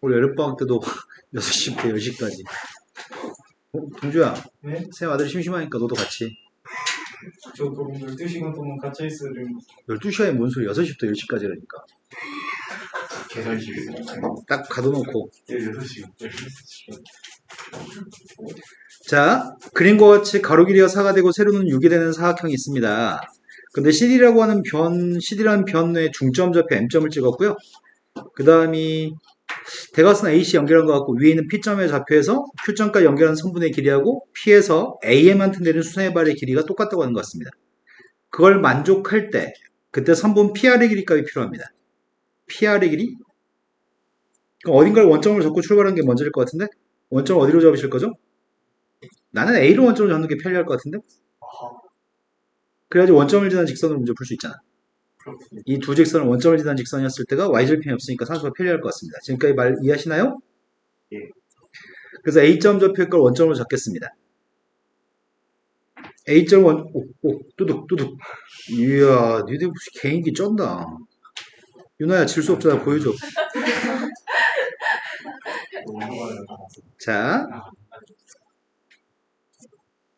우리 여름방학 때도 6시부터 10시까지. 동주야, 네? 쌤 아들이 심심하니까 너도 같이. 저 그럼 12시간 동안 갇혀 있으려면 12시간이 뭔 소리, 6시부터 10시까지라니까. 계산식이 딱 가둬놓고. 16시간 16시간 자, 그림과 같이 가로 길이가 4가 되고 세로는 6이 되는 사각형이 있습니다. 근데 CD라고 하는 CD라는 변에 중점 좌표 M점을 찍었고요. 그 다음이 대각선 AC 연결한 것 같고 위에 있는 P점의 좌표에서 Q점까지 연결한 선분의 길이하고 P에서 AM한테 내린 수선의 발의 길이가 똑같다고 하는 것 같습니다. 그걸 만족할 때 그때 선분 PR의 길이값이 필요합니다. PR의 길이? 그럼 어딘가를 원점으로 잡고 출발하는 게 먼저일 것 같은데? 원점 어디로 잡으실 거죠? 나는 A로 원점을 잡는 게 편리할 것 같은데? 그래야지 원점을 지난 직선으로 문제 풀 수 있잖아. 그렇군요. 이 두 직선을 원점을 지난 직선이었을 때가 y절편이 없으니까 산수가 편리할 것 같습니다. 지금까지 말 이해하시나요? 예. 그래서 A점 좌표의 걸 원점으로 잡겠습니다. A점 뚜둑. 이야, 니들 무슨 개인기 쩐다. 유나야, 질 수 없잖아. 보여줘. 자,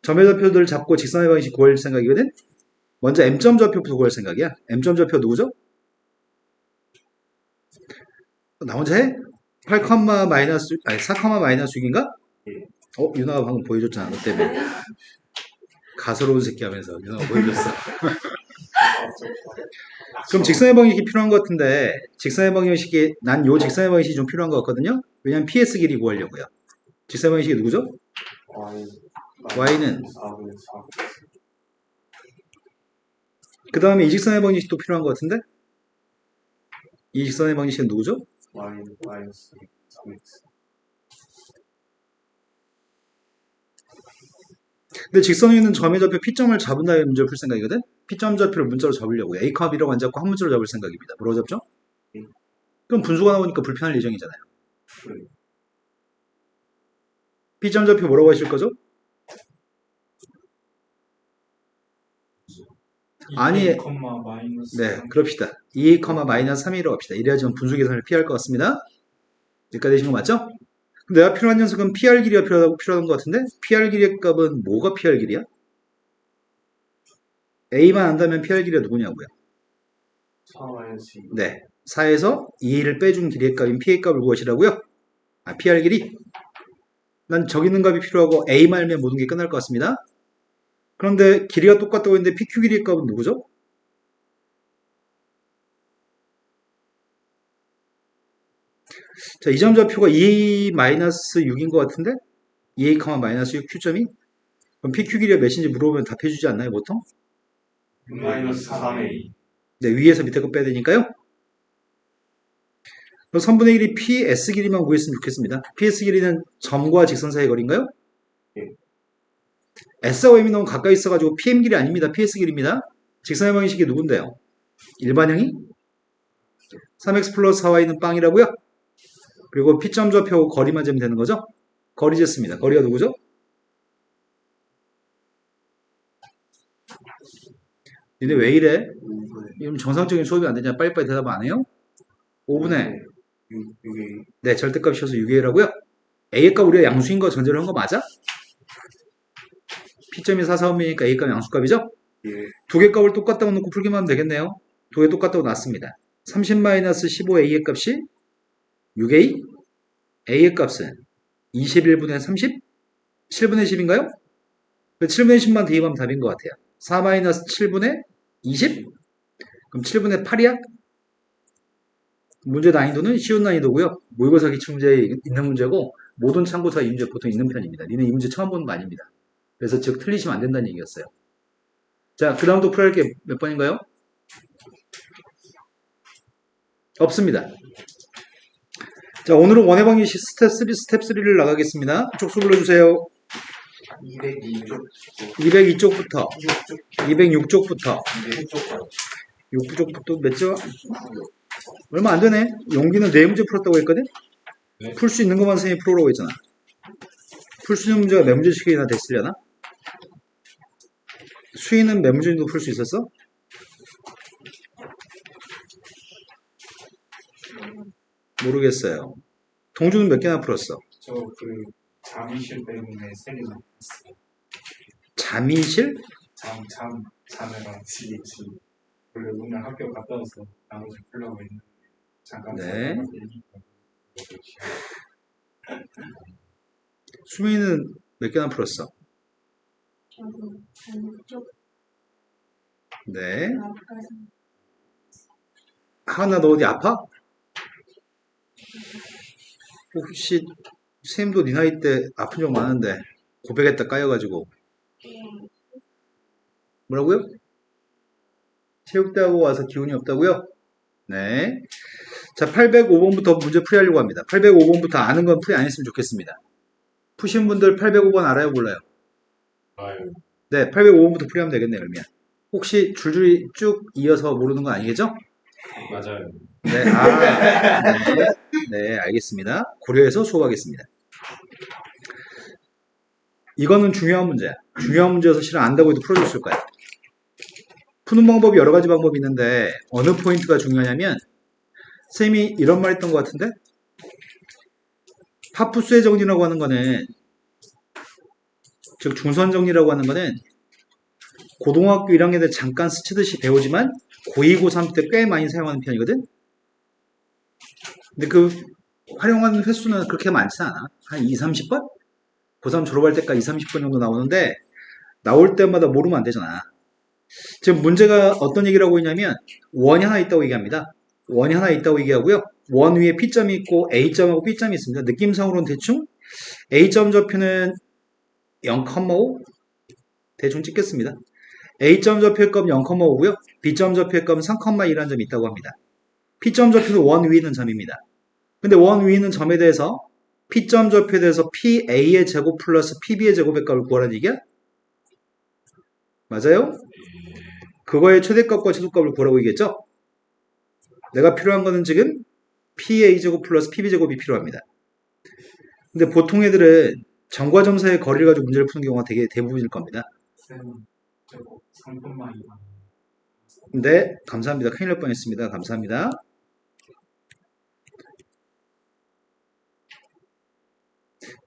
점의 좌표들을 잡고 직선의 방식 구할 생각이거든? 먼저 M점 좌표부터 구할 생각이야. M점 좌표 누구죠? 나 혼자 해? 8, 마이너스, 아니, 4, 마이너스 6인가? 예. 유나가 방금 보여줬잖아, 너 때문에. 가소로운 새끼 하면서 유나가 보여줬어. 그럼 직선의 방식이 필요한 것 같은데, 직선의 방식이, 난 요 직선의 방식이 좀 필요한 것 같거든요? 왜냐면 PS 길이 구하려고요. 직선의 방식이 누구죠? Y는 그 다음에 이 직선의 방식도 필요한 것 같은데? 이 직선의 방식은 누구죠? 마이너스 3x 근데 직선에 있는 점의 좌표 P점을 잡은 다음에 문제를 풀 생각이거든? P점 좌표를 문자로 잡으려고요. A, B라고 안 잡고 한 문자로 잡을 생각입니다. 뭐라고 잡죠? 그럼 분수가 나오니까 불편할 예정이잖아요. P점 좌표 뭐라고 하실 거죠? 아니, 2, 마이너스 네, 그럽시다. 2, 마이너스 3이라고 합시다. 이래야지만 분수 계산을 피할 것 같습니다. 여기까지 되신 거 맞죠? 그럼 내가 필요한 녀석은 PR 길이가 필요한 것 같은데? PR 길이의 값은 뭐가 PR 길이야? A만 안다면 PR 길이가 누구냐고요? 4-2 네, 4에서 2를 빼준 길이의 값인 P의 값을 구하시라고요? PR 길이? 난 저기 있는 값이 필요하고 A만 알면 모든 게 끝날 것 같습니다. 그런데 길이가 똑같다고 했는데 PQ 길이의 값은 누구죠? 자, 이 점 좌표가 2a-6인 것 같은데? 2a, 마이너스 6 Q점이? 그럼 PQ 길이가 몇인지 물어보면 답해주지 않나요, 보통? 마이너스 3a 네, 위에서 밑에 거 빼야 되니까요. 그럼 선분의 길이 PS 길이만 구했으면 좋겠습니다. PS 길이는 점과 직선 사이의 거리인가요? 예. S하고 M이 너무 가까이 있어가지고 PM 길이 아닙니다. PS 길이입니다. 직선의 방식이 누군데요? 일반형이? 3x 플러스 4y는 빵이라고요? 그리고 P점 좌표 거리만 재면 되는 거죠? 거리 쟀습니다. 거리가 누구죠? 니네 왜 이래? 이건 정상적인 수업이 안 되냐? 빨리빨리 대답 안 해요? 5분의 6a 네, 절대값이어서 6a라고요? a의 값 우리가 양수인 거 전제로 한 거 맞아? P점이 4, 4분이니까 a의 값 양수값이죠? 예. 두 개 값을 똑같다고 놓고 풀기만 하면 되겠네요. 두 개 똑같다고 놨습니다. 30-15a의 값이 6a, a의 값은 21분의 30, 7분의 10인가요? 7분의 10만 대입하면 답인 것 같아요. 4-7분의 20? 그럼 7분의 8이야? 문제 난이도는 쉬운 난이도고요. 모의고사 기출문제에 있는 문제고 모든 참고사 이 문제 보통 있는 편입니다. 니는 이 문제 처음 보는 거 아닙니다. 그래서 즉 틀리시면 안 된다는 얘기였어요. 자, 그 다음도 풀어야 할 게 몇 번인가요? 없습니다. 자, 오늘은 원의 방정식 스텝 3를 나가겠습니다. 쪽수 불러주세요. 202쪽부터 206쪽부터 6부쪽부터 몇 죠? 얼마 안 되네. 용기는 4문제 풀었다고 했거든? 네. 풀 수 있는 것만 선생님이 풀어라고 했잖아. 풀 수 있는 문제가 몇 문제씩이나 됐으려나? 수위는 몇 문제 정도 풀 수 있었어? 모르겠어요. 동주는 몇 개나 풀었어? 저 그 잠이실 때문에 세개 남았어요. 잠이실? 자느라 지금 원래 오늘 학교 갔다 와서 나머지 풀려고 했는데 잠깐 네. 자다가 얘기가 수민이는 몇 개나 풀었어? 저도 반쪽 네. 앞까지 하나 너 어디 아파? 혹시 쌤도 네 나이 때 아픈 적 많은데 고백했다 까여가지고 뭐라고요? 체육대하고 와서 기운이 없다고요? 네. 자, 805번부터 문제 풀이하려고 합니다. 805번부터 아는 건 풀이 안 했으면 좋겠습니다. 푸신 분들 805번 알아요? 몰라요? 아유. 네, 805번부터 풀이하면 되겠네요, 그러면. 혹시 줄줄이 쭉 이어서 모르는 거 아니겠죠? 맞아요. 네, 네, 알겠습니다. 고려해서 수업하겠습니다. 이거는 중요한 문제야. 중요한 문제여서 실은 안다고 해도 풀어줬을 거야. 푸는 방법이 여러 가지 방법이 있는데 어느 포인트가 중요하냐면 쌤이 이런 말 했던 것 같은데 파푸스의 정리라고 하는 거는 즉 중선 정리라고 하는 거는 고등학교 1학년 때 잠깐 스치듯이 배우지만 고2, 고3 때 꽤 많이 사용하는 편이거든. 근데 그 활용하는 횟수는 그렇게 많지 않아. 한 2, 30번? 고3 졸업할 때까지 2, 30번 정도 나오는데 나올 때마다 모르면 안 되잖아. 지금 문제가 어떤 얘기를 하고 있냐면 원이 하나 있다고 얘기합니다. 원이 하나 있다고 얘기하고요. 원 위에 P점이 있고 A점하고 B점이 있습니다. 느낌상으로는 대충 A점 좌표는 0,5 대충 찍겠습니다. A점 좌표의 값은 0,5고요. B점 좌표의 값은 3,2라는 점이 있다고 합니다. P점 좌표는 원 위에 있는 점입니다. 근데 원 위에 있는 점에 대해서 P점 좌표에 대해서 PA의 제곱 플러스 PB의 제곱의 값을 구하라는 얘기야? 맞아요? 그거의 최대값과 최소값을 구하라고 얘기했죠? 내가 필요한 거는 지금 PA제곱 플러스 PB제곱이 필요합니다. 근데 보통 애들은 점과 점 사이의 거리를 가지고 문제를 푸는 경우가 되게 대부분일 겁니다. 저거 상품만 이거 네, 감사합니다. 큰일 날 뻔했습니다. 감사합니다.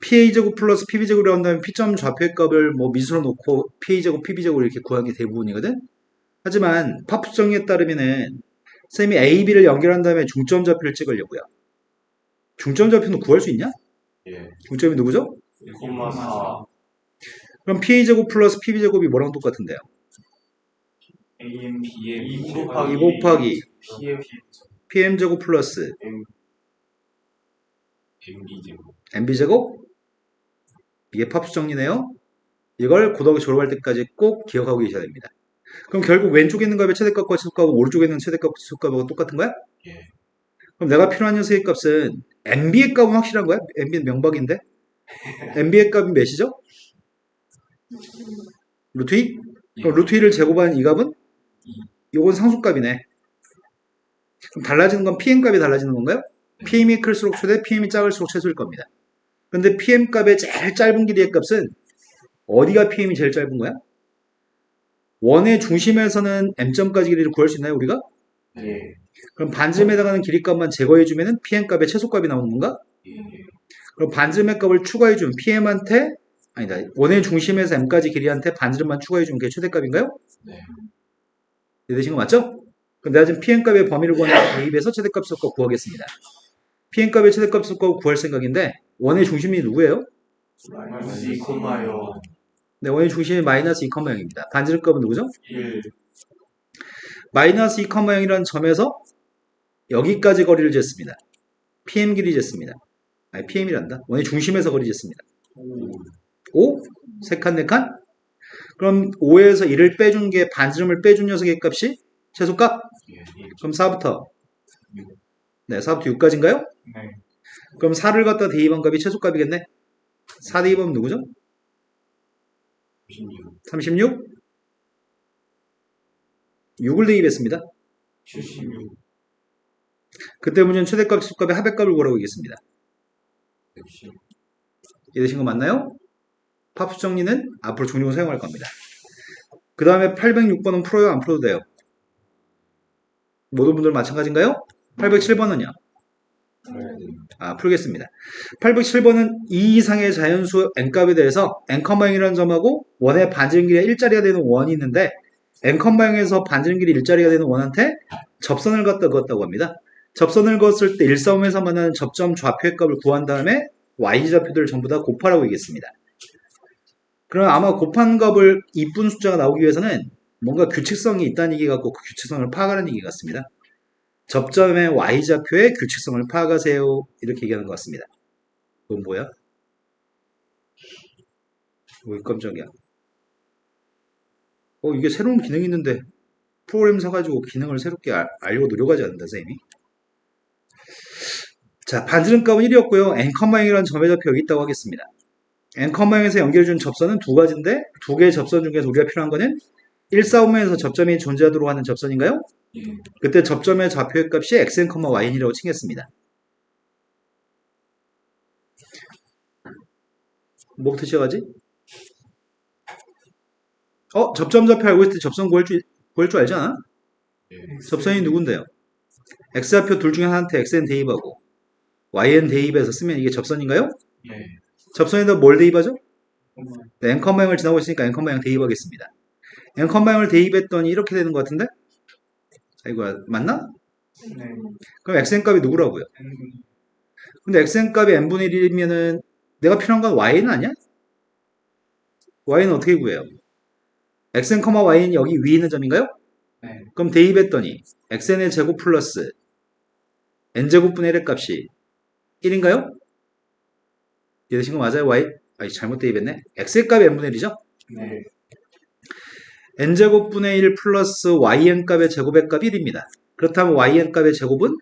PA제곱 플러스 PB제곱이라고 한다면 P점 좌표의 값을 뭐 미수로 놓고 PA제곱, PB제곱 이렇게 구하는 게 대부분이거든? 하지만 파푸 정리에 따르면은 쌤이 A, B를 연결한 다음에 중점 좌표를 찍으려고요. 중점 좌표는 구할 수 있냐? 예. 중점이 누구죠? 1,4. 그럼 PA제곱 플러스 PB제곱이 뭐랑 똑같은데요? AM, BM 2 2 곱하기 곱하기 PM PM제곱 플러스 MB제곱. MB제곱? 이게 팝수 정리네요. 이걸 고등학교 졸업할 때까지 꼭 기억하고 계셔야 됩니다. 그럼 결국 왼쪽에 있는 값의 최대값과 최소값은 오른쪽에 있는 최대값과 최소값하고 똑같은 거야? 예. 그럼 내가 필요한 녀석의 값은 MB의 값은 확실한 거야? MB는 명박인데? MB의 값이 몇이죠? 루트 2? 그럼 루트 2를 제곱한 이 값은? 이건 상수값이네. 그럼 달라지는 건 PM 값이 달라지는 건가요? PM이 클수록 최대, PM이 작을수록 최소일 겁니다. 근데 PM 값의 제일 짧은 길이의 값은 어디가 PM이 제일 짧은 거야? 원의 중심에서는 M점까지 길이를 구할 수 있나요, 우리가? 예. 그럼 반지름에 해당하는 길이값만 제거해주면 PM 값의 최소값이 나오는 건가? 예. 그럼 반지름의 값을 추가해주면 PM한테, 아니다, 원의 중심에서 M까지 길이한테 반지름만 추가해주면 그게 최대값인가요? 네. 이해되신 거 맞죠? 그럼 내가 지금 PM 값의 범위를 구하는 대입해서 최대값 수값 구하겠습니다. PM 값의 최대값 수값 구할 생각인데, 원의 중심이 누구예요? 마이너스 2,0. 네, 원의 중심이 마이너스 2,0입니다. 반지름 값은 누구죠? 1. 마이너스 2,0이라는 점에서 여기까지 거리를 쟀습니다. PM 길이 쟀습니다. 아니, PM이란다. 원의 중심에서 거리 쟀습니다. 5? 3칸, 4칸? 그럼 5에서 1을 빼준 게 반지름을 빼준 녀석의 값이 최소값? 예. 그럼 4부터 네, 4부터 6까지인가요? 네. 그럼 4를 갖다 대입한 값이 최소값이겠네? 4 대입하면 누구죠? 96. 36? 6을 대입했습니다. 76. 그때 문제는 최대값, 최소값의 합의값을 구하라고 얘기했습니다. 110. 이해되신 거 맞나요? 파푸 정리는 앞으로 종종 사용할 겁니다. 그 다음에 806번은 풀어요? 안 풀어도 돼요? 모든 분들 마찬가지인가요? 807번은요? 풀겠습니다. 807번은 2 이상의 자연수 n값에 대해서 n,0이라는 점하고 원의 반지름 길이가 1짜리가 되는 원이 있는데 n,0에서 반지름 길이 1짜리가 되는 원한테 접선을 갖다 그었다고 합니다. 접선을 그었을 때 1,4,5에서 만나는 접점 좌표의 값을 구한 다음에 y좌표들을 전부 다 곱하라고 얘기했습니다. 그럼 아마 곱한 값을 이쁜 숫자가 나오기 위해서는 뭔가 규칙성이 있다는 얘기 같고 그 규칙성을 파악하는 얘기 같습니다. 접점의 y좌표의 규칙성을 파악하세요. 이렇게 얘기하는 것 같습니다. 그건 뭐야? 왜 깜짝이야? 이게 새로운 기능이 있는데 프로그램 사가지고 기능을 새롭게 알려고 노력하지 않는다, 선생님이. 자, 반지름 값은 1이었고요. n,0이라는 점의 좌표 여기 있다고 하겠습니다. n,0에서 연결해준 접선은 두 가지인데 두 개의 접선 중에서 우리가 필요한 거는 1,4,5에서 접점이 존재하도록 하는 접선인가요? 그때 접점의 좌표의 값이 xn, yn이라고 치겠습니다. 뭐부터 시작하지? 접점 좌표 알고 있을 때 접선 구할 줄 알지 않아? 접선이 누군데요? x좌표 둘 중에 하나한테 xn 대입하고 yn 대입해서 쓰면 이게 접선인가요? 네. 접선에다 뭘 대입하죠? 네, n,0을 지나고 있으니까 n,0 대입하겠습니다. n,0을 대입했더니 이렇게 되는 것 같은데? 이거 맞나? 네. 그럼 xn 값이 누구라고요? 근데 xn 값이 n분의 1이면은 내가 필요한 건 y는 아니야? y는 어떻게 구해요? xn, y는 여기 위에 있는 점인가요? 네. 그럼 대입했더니 xn의 제곱 플러스 n제곱분의 1의 값이 1인가요? 이해되신 거 맞아요? 잘못 대입했네. x의 값이 n분의 1이죠? 네. n제곱분의 1 플러스 yn 값의 제곱의 값이 1입니다. 그렇다면 yn 값의 제곱은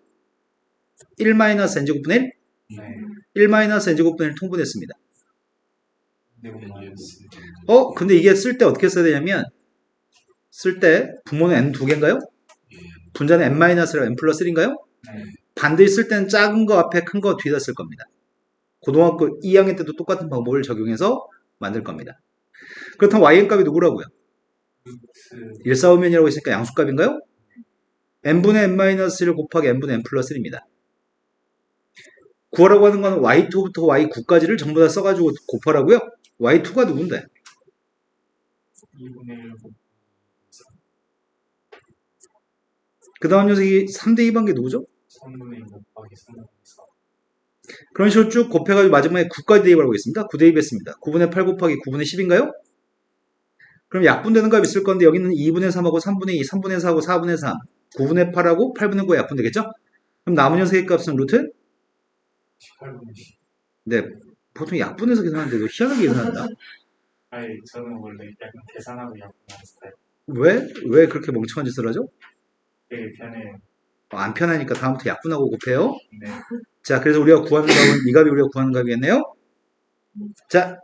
1 마이너스 n제곱분의 1? 네. 1 마이너스 n제곱분의 1 통분했습니다. 네. 마이너스. 근데 이게 쓸 때 어떻게 써야 되냐면 쓸 때 분모는 n 두 개인가요? 분자는 n 마이너스랑 n 플러스 1인가요? 네. 반드시 쓸 때는 작은 거 앞에 큰 거 뒤에다 쓸 겁니다. 고등학교 2학년 때도 똑같은 방법을 적용해서 만들 겁니다. 그렇다면 yn 값이 누구라고요? 1,4,5면이라고 했으니까 양수값인가요? n분의 n-1 곱하기 n분의 n 플러스 1입니다. 구하라고 하는 건 y2부터 y9까지를 전부 다 써가지고 곱하라고요? y2가 누군데? 2분의 1 그 다음 녀석이 3대 2반 게 누구죠? 3분의 1 곱하기 3분의 4. 그런 식으로 쭉 곱해가지고 마지막에 9까지 대입하라고 했습니다. 9 대입했습니다. 9분의 8 곱하기 9분의 10인가요? 그럼 약분되는 값이 있을 건데 여기는 2분의 3하고 3분의 2, 3분의 4하고 4분의 3, 9분의 8하고 8분의 9가 약분되겠죠? 그럼 남은 녀석의 값은 루트? 18분의 10. 네, 보통 약분해서 계산하는데 왜 희한하게 계산한다? 아니, 저는 원래 약간 계산하고 약분하는 스타일. 왜 그렇게 멍청한 짓을 하죠? 되게 편해요. 안 편하니까 다음부터 약분하고 곱해요. 네. 자, 그래서 우리가 구하는 값은 이 값이 우리가 구하는 값이겠네요. 자,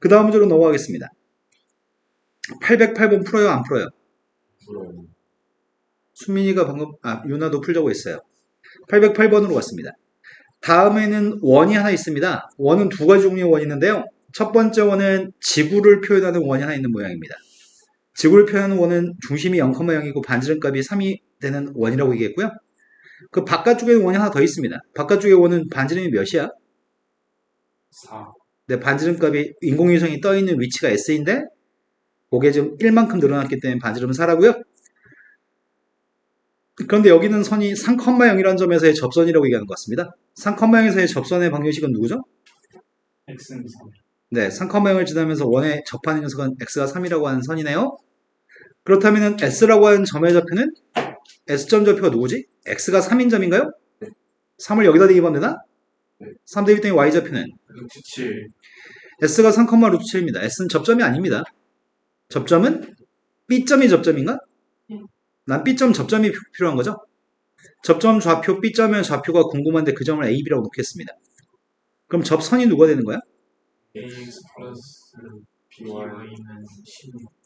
그 다음 문제로 넘어가겠습니다. 808번 풀어요, 안 풀어요? 수민이가 방금, 유나도 풀자고 했어요. 808번으로 갔습니다. 다음에는 원이 하나 있습니다. 원은 두 가지 종류의 원이 있는데요. 첫 번째 원은 지구를 표현하는 원이 하나 있는 모양입니다. 지구를 표현하는 원은 중심이 0,0이고 반지름값이 3이 되는 원이라고 얘기했고요. 그 바깥쪽에는 원이 하나 더 있습니다. 바깥쪽의 원은 반지름이 몇이야? 4. 네, 반지름값이 인공위성이 떠있는 위치가 S인데 그게 지금 1만큼 늘어났기 때문에 반지름은 4라고요. 그런데 여기는 선이 3,0이라는 점에서의 접선이라고 얘기하는 것 같습니다. 3,0에서의 접선의 방정식은 누구죠? x는 3. 네, 3,0을 지나면서 원에 접하는 녀석은 x가 3이라고 하는 선이네요. 그렇다면 S라고 하는 점의 좌표는 S점 좌표가 누구지? X가 3인 점인가요? 네. 3을 여기다 대입하면 되나? 네. 3 대입했더니 Y 좌표는 루트 7. S가 3, 루트 7입니다. S는 접점이 아닙니다. 접점은 B점이 접점인가? 난 B점 접점이 필요한 거죠? 접점 좌표 B점의 좌표가 궁금한데 그 점을 A, B라고 놓겠습니다. 그럼 접선이 누가 되는 거야? ax 플러스 by는 16.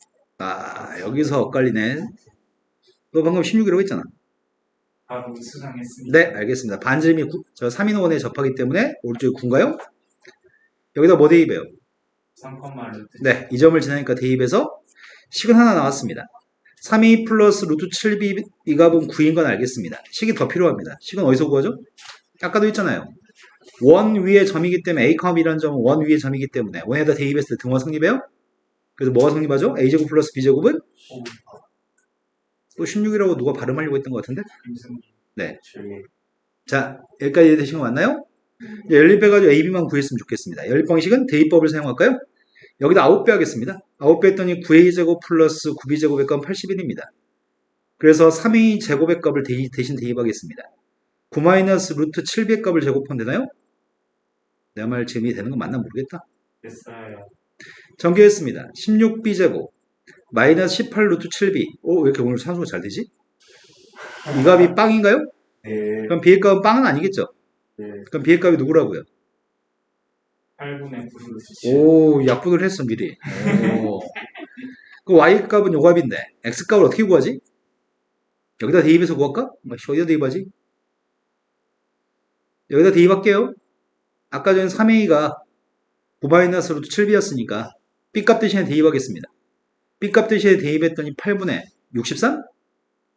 여기서 엇갈리네. 너 방금 16이라고 했잖아. 바로 수상했습니다. 네, 알겠습니다. 반지름이 3인원에 접하기 때문에 오른쪽이 9인가요? 여기다 뭐 대입해요? 3, 루트 7. 네, 이 점을 지나니까 대입해서 식은 하나 나왔습니다. 3이 플러스 루트 7b 이 값은 9인 건 알겠습니다. 식이 더 필요합니다. 식은 어디서 구하죠? 아까도 했잖아요. 원 위에 점이기 때문에 A, B라는 점은 원 위에 점이기 때문에 원에다 대입했을 때 등호가 성립해요? 그래서 뭐가 성립하죠? A제곱 플러스 B제곱은 또 16이라고 누가 발음하려고 했던 것 같은데? 네. 재미. 자, 여기까지 이해되신 거 맞나요? 이제 연립해가지고 AB만 구했으면 좋겠습니다. 연립 방식은 대입법을 사용할까요? 여기다 9배 하겠습니다. 9배 했더니 9A제곱 플러스 9B제곱의 값은 81입니다. 그래서 3A 제곱의 값을 대신 대입하겠습니다. 9 마이너스 루트 7B의 값을 제곱하면 되나요? 내 말 지금 이해되는 거 맞나 모르겠다. 됐어요. 전개했습니다. 16B제곱 마이너스 18 루트 7B. 왜 이렇게 오늘 산수가 잘 되지? 이 값이 빵인가요? 네. 그럼 B의 값은 빵은 아니겠죠? 네. 그럼 B의 값이 누구라고요? 8분의 9 루트 7. 오, 약분을 했어, 미리. 오. 그 Y 값은 요 값인데, X 값을 어떻게 구하지? 여기다 대입해서 구할까? 어디다 대입하지? 여기다 대입할게요. 아까 전에 3A가 9마이너스 루트 7B였으니까, B 값 대신에 대입하겠습니다. B 값 대신에 대입했더니 8분의 63?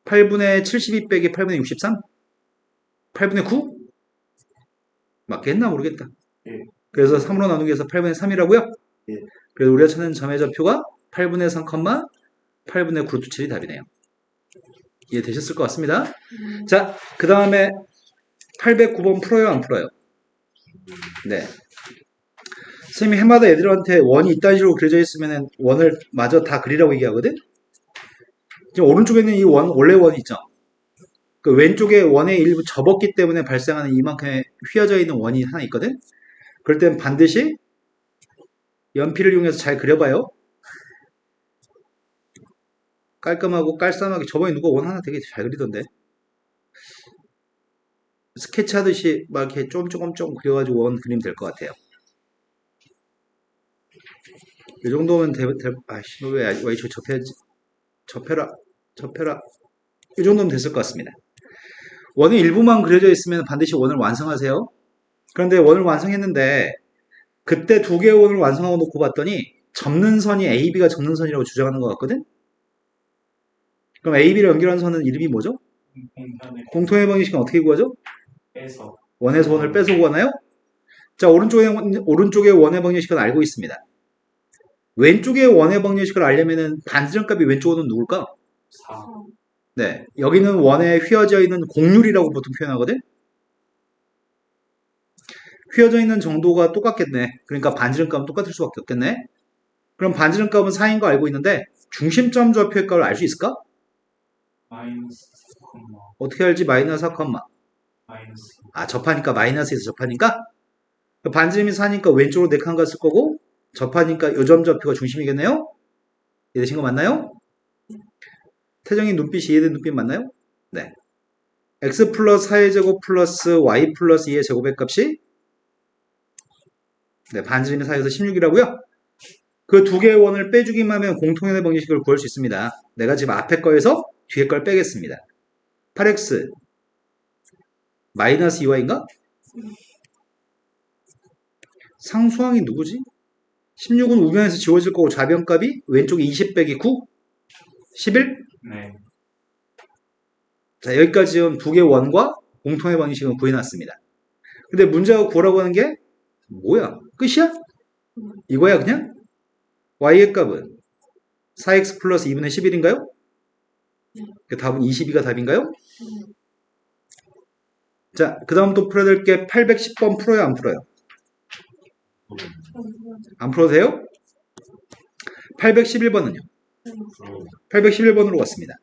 8분의 72 빼기 8분의 63? 8분의 9? 맞겠나 모르겠다. 예. 그래서 3으로 나누기 해서 8분의 3이라고요? 예. 그래서 우리가 찾는 점의 좌표가 8분의 3, 8분의 9루트 7이 답이네요. 이해되셨을 것 같습니다. 자, 그 다음에 809번 풀어요, 안 풀어요? 네. 선생님이 해마다 애들한테 원이 이딴 식으로 그려져 있으면 원을 마저 다 그리라고 얘기하거든? 지금 오른쪽에는 이 원, 원래 원이 있죠? 그 왼쪽에 원의 일부 접었기 때문에 발생하는 이만큼의 휘어져 있는 원이 하나 있거든? 그럴 땐 반드시 연필을 이용해서 잘 그려봐요. 깔끔하고 깔쌈하게. 저번에 누가 원 하나 되게 잘 그리던데. 스케치 하듯이 막 이렇게 조금 그려가지고 원 그리면 될 것 같아요. 이 정도면 아이씨, 너 왜 이거 접해라. 이 정도면 됐을 것 같습니다. 원의 일부만 그려져 있으면 반드시 원을 완성하세요. 그런데 원을 완성했는데 그때 두 개의 원을 완성하고 놓고 봤더니 접는 선이 AB가 접는 선이라고 주장하는 것 같거든? 그럼 AB를 연결하는 선은 이름이 뭐죠? 공편에 공통의 방정식은 어떻게 구하죠? 빼서 원에서 원을 빼서 구하나요? 자, 오른쪽의 원의 방정식은 알고 있습니다. 왼쪽의 원의 방정식을 알려면은 반지름값이 왼쪽은 누굴까? 4. 네, 여기는 원에 휘어져 있는 곡률이라고 보통 표현하거든? 휘어져 있는 정도가 똑같겠네. 그러니까 반지름값은 똑같을 수밖에 없겠네. 그럼 반지름값은 4인 거 알고 있는데 중심점 좌표의 값을 알 수 있을까? 마이너스 4, 어떻게 알지? 마이너스 4, 마이너스 접하니까 마이너스에서 접하니까 반지름이 4니까 왼쪽으로 4칸 갔을 거고 접하니까 요 점 좌표가 중심이겠네요? 이해되신 거 맞나요? 태정이 눈빛이 이해된 눈빛 맞나요? 네. x 플러스 4의 제곱 플러스 y 플러스 2의 제곱의 값이 네, 반지름이 4에서 16이라고요? 그 두 개의 원을 빼주기만 하면 공통연의 방정식을 구할 수 있습니다. 내가 지금 앞에 거에서 뒤에 걸 빼겠습니다. 8x 마이너스 2y인가? 상수항이 누구지? 16은 우변에서 지워질 거고 좌변값이 왼쪽에 20 빼기 9? 11? 네. 자, 여기까지 지금 두 개의 원과 공통의 방정식을 구해놨습니다. 근데 문제가 구하라고 하는 게 뭐야? 끝이야? 이거야 그냥? y의 값은 4x 플러스 2분의 11인가요? 그 답은 22가 답인가요? 자, 그 다음 또 풀어야 될 게 810번 풀어요, 안 풀어요? 안 풀어도 돼요? 811번은요? 811번으로 갔습니다.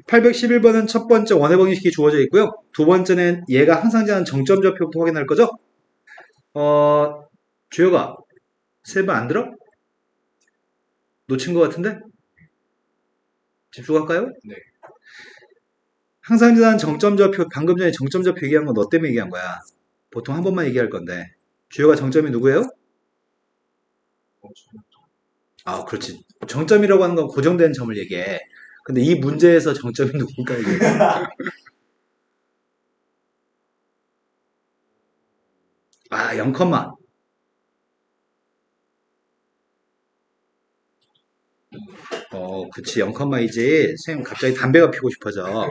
811번은 첫 번째 원의 방정식이 주어져 있고요. 두 번째는 얘가 항상 지나는 정점 좌표부터 확인할 거죠? 주혁아, 세 번 안 들어? 놓친 것 같은데? 집중할까요? 네. 항상 지나는 정점 좌표, 방금 전에 정점 좌표 얘기한 건 너 때문에 얘기한 거야. 보통 한 번만 얘기할 건데. 주혁아 정점이 누구예요? 아, 그렇지. 정점이라고 하는 건 고정된 점을 얘기해. 근데 이 문제에서 정점이 누굴까 이게. 아, 0, 그치. 0,2지. 선생님 갑자기 담배가 피고 싶어져.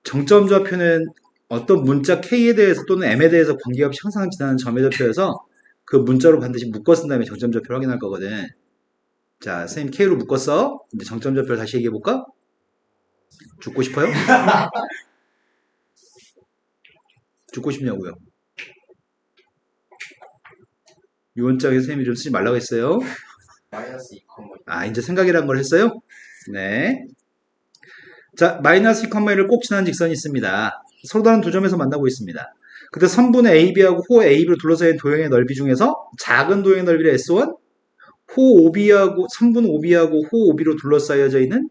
정점 좌표는 어떤 문자 K에 대해서 또는 M에 대해서 관계없이 항상 지나는 점의 좌표여서 그 문자로 반드시 묶어 쓴 다음에 정점 좌표를 확인할 거거든. 자, 선생님 K로 묶었어. 이제 정점 좌표를 다시 얘기해 볼까? 죽고 싶어요? 죽고 싶냐고요? 유언장에 선생님이 좀 쓰지 말라고 했어요. 마이너스 2, 아, 이제 생각이란 걸 했어요? 네. 자, 마이너스 2,1을 꼭 지나는 직선이 있습니다. 서로 다른 두 점에서 만나고 있습니다. 그때 선분의 AB하고 호 AB로 둘러싸인 도형의 넓이 중에서 작은 도형의 넓이를 S1, 호 OB하고 선분 OB하고 호 OB로 둘러싸여져 있는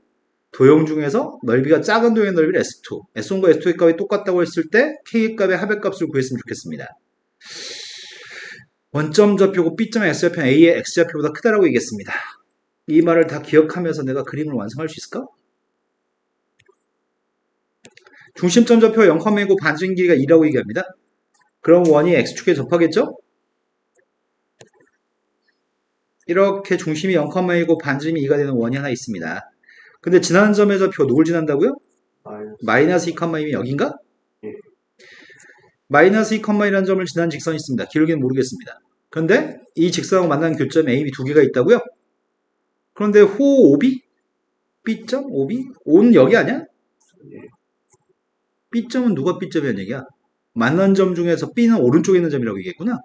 도형 중에서 넓이가 작은 도형의 넓이를 S2, S1과 S2의 값이 똑같다고 했을 때 K의 값의 합의 값을 구했으면 좋겠습니다. 원점 좌표고 B점의 X좌표는 A의 X좌표보다 크다라고 얘기했습니다. 이 말을 다 기억하면서 내가 그림을 완성할 수 있을까? 중심점 좌표가 0,1이고 반증 길이가 2라고 얘기합니다. 그럼 원이 X축에 접하겠죠? 이렇게 중심이 0,1이고 반증이 2가 되는 원이 하나 있습니다. 근데 지나는 점의 좌표 누굴 지난다고요? 마이너스 2,2면 여긴가? 예. 마이너스 2,2라는 점을 지난 직선이 있습니다. 기울기는 모르겠습니다. 그런데 이 직선하고 만나는 교점에 A, B 두 개가 있다고요? 그런데 호 OB? B점? OB? O는 여기 아니야? B점은 누가 B점이라는 얘기야? 만난 점 중에서 B는 오른쪽에 있는 점이라고 얘기했구나.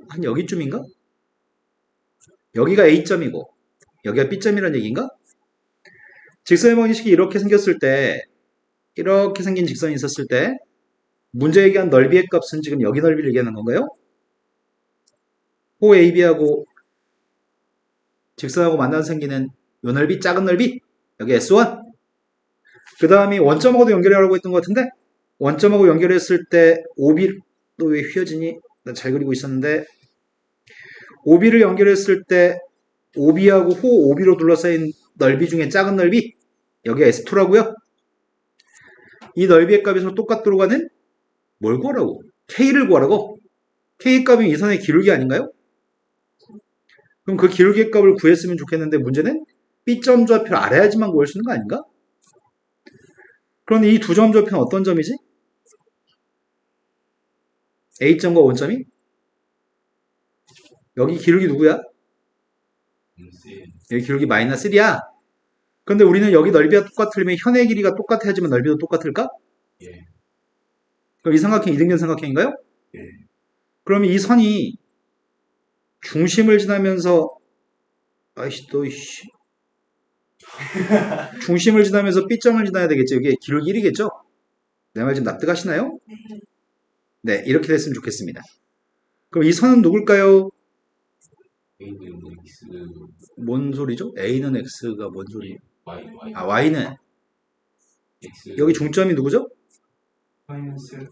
한 여기쯤인가? 여기가 A점이고 여기가 B점이라는 얘기인가? 직선의 방정식이 이렇게 생겼을 때 이렇게 생긴 직선이 있었을 때 문제 얘기한 넓이의 값은 지금 여기 넓이를 얘기하는 건가요? 호 AB하고 직선하고 만나서 생기는 요 넓이, 작은 넓이 여기 S1. 그 다음이 원점하고도 연결하라고 했던 것 같은데 원점하고 연결했을 때 OB 또 왜 휘어지니? 나 잘 그리고 있었는데 OB를 연결했을 때 OB하고 호 OB로 둘러싸인 넓이 중에 작은 넓이 여기가 S2라고요. 이 넓이의 값이 서로 똑같도록 하는 뭘 구하라고? K를 구하라고? K 값이 이 선의 기울기 아닌가요? 그럼 그 기울기의 값을 구했으면 좋겠는데 문제는 B점 좌표를 알아야지만 구할 수 있는 거 아닌가? 그런데 이 두 점 좌표는 어떤 점이지? A점과 O점이? 여기 기울기 누구야? 여기 기울기 마이너스 1이야. 근데 우리는 여기 넓이가 똑같으려면 현의 길이가 똑같아야지만 넓이도 똑같을까? 예. 그럼 이 삼각형 이등변 삼각형인가요? 예. 그러면 이 선이 중심을 지나면서 아이씨 또 이씨 중심을 지나면서 B점을 지나야 되겠죠. 이게 기울기 1이겠죠? 내 말 좀 납득하시나요? 네, 이렇게 됐으면 좋겠습니다. 그럼 이 선은 누굴까요? A는 X, 뭔 소리죠? A는 X가 뭔 소리? Y, 아, Y는 X. 여기 중점이 누구죠? 마이너스 1,